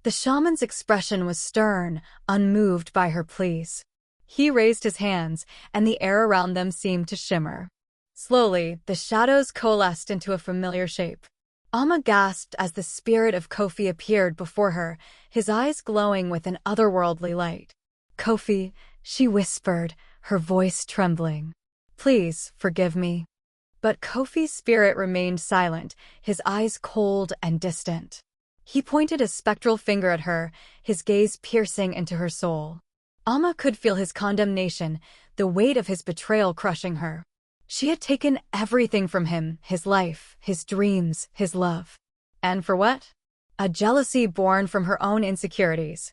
[SPEAKER 1] The shaman's expression was stern, unmoved by her pleas. He raised his hands, and the air around them seemed to shimmer. Slowly, the shadows coalesced into a familiar shape. Amma gasped as the spirit of Kofi appeared before her, his eyes glowing with an otherworldly light. Kofi, she whispered, her voice trembling. Please, forgive me. But Kofi's spirit remained silent, his eyes cold and distant. He pointed a spectral finger at her, his gaze piercing into her soul. Amma could feel his condemnation, the weight of his betrayal crushing her. She had taken everything from him, his life, his dreams, his love. And for what? A jealousy born from her own insecurities.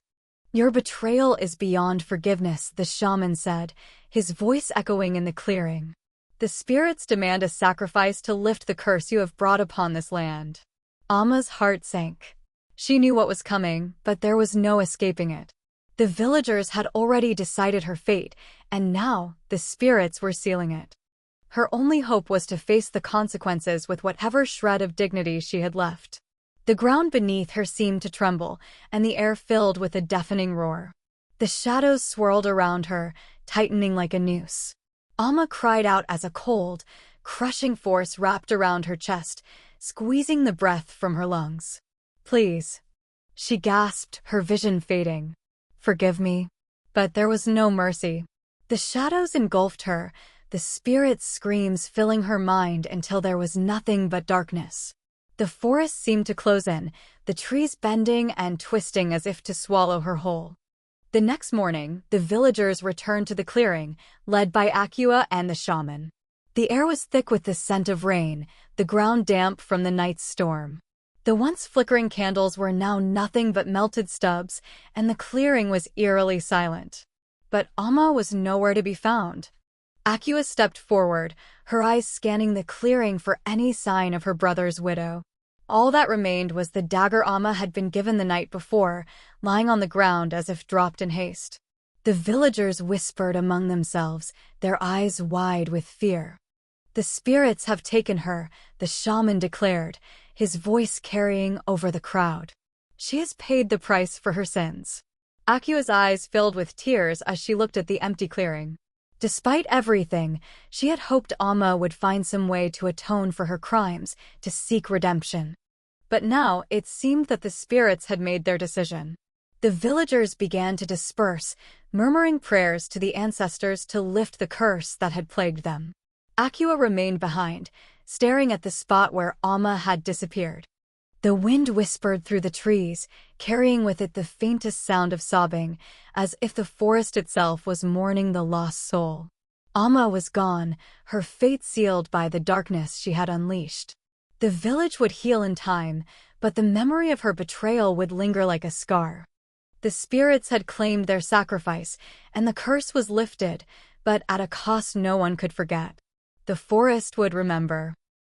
[SPEAKER 1] Your betrayal is beyond forgiveness, the shaman said, his voice echoing in the clearing. The spirits demand a sacrifice to lift the curse you have brought upon this land. Amma's heart sank. She knew what was coming, but there was no escaping it. The villagers had already decided her fate, and now the spirits were sealing it. Her only hope was to face the consequences with whatever shred of dignity she had left. The ground beneath her seemed to tremble, and the air filled with a deafening roar. The shadows swirled around her, tightening like a noose. Alma cried out as a cold, crushing force wrapped around her chest, squeezing the breath from her lungs. "Please," she gasped, her vision fading. "Forgive me." But there was no mercy. The shadows engulfed her, the spirit's screams filling her mind until there was nothing but darkness. The forest seemed to close in, the trees bending and twisting as if to swallow her whole. The next morning, the villagers returned to the clearing, led by Akua and the shaman. The air was thick with the scent of rain, the ground damp from the night's storm. The once flickering candles were now nothing but melted stubs, and the clearing was eerily silent. But Alma was nowhere to be found. Akua stepped forward, her eyes scanning the clearing for any sign of her brother's widow. All that remained was the dagger Alma had been given the night before, lying on the ground as if dropped in haste. The villagers whispered among themselves, their eyes wide with fear. "The spirits have taken her," the shaman declared, his voice carrying over the crowd. "She has paid the price for her sins." Akua's eyes filled with tears as she looked at the empty clearing. Despite everything, she had hoped Alma would find some way to atone for her crimes, to seek redemption. But now it seemed that the spirits had made their decision. The villagers began to disperse, murmuring prayers to the ancestors to lift the curse that had plagued them. Akua remained behind, staring at the spot where Alma had disappeared. The wind whispered through the trees, carrying with it the faintest sound of sobbing, as if the forest itself was mourning the lost soul. Alma was gone, her fate sealed by the darkness she had unleashed. The village would heal in time, but the memory of her betrayal would linger like a scar. The spirits had claimed their sacrifice, and the curse was lifted, but at a cost no one could forget. The forest would remember.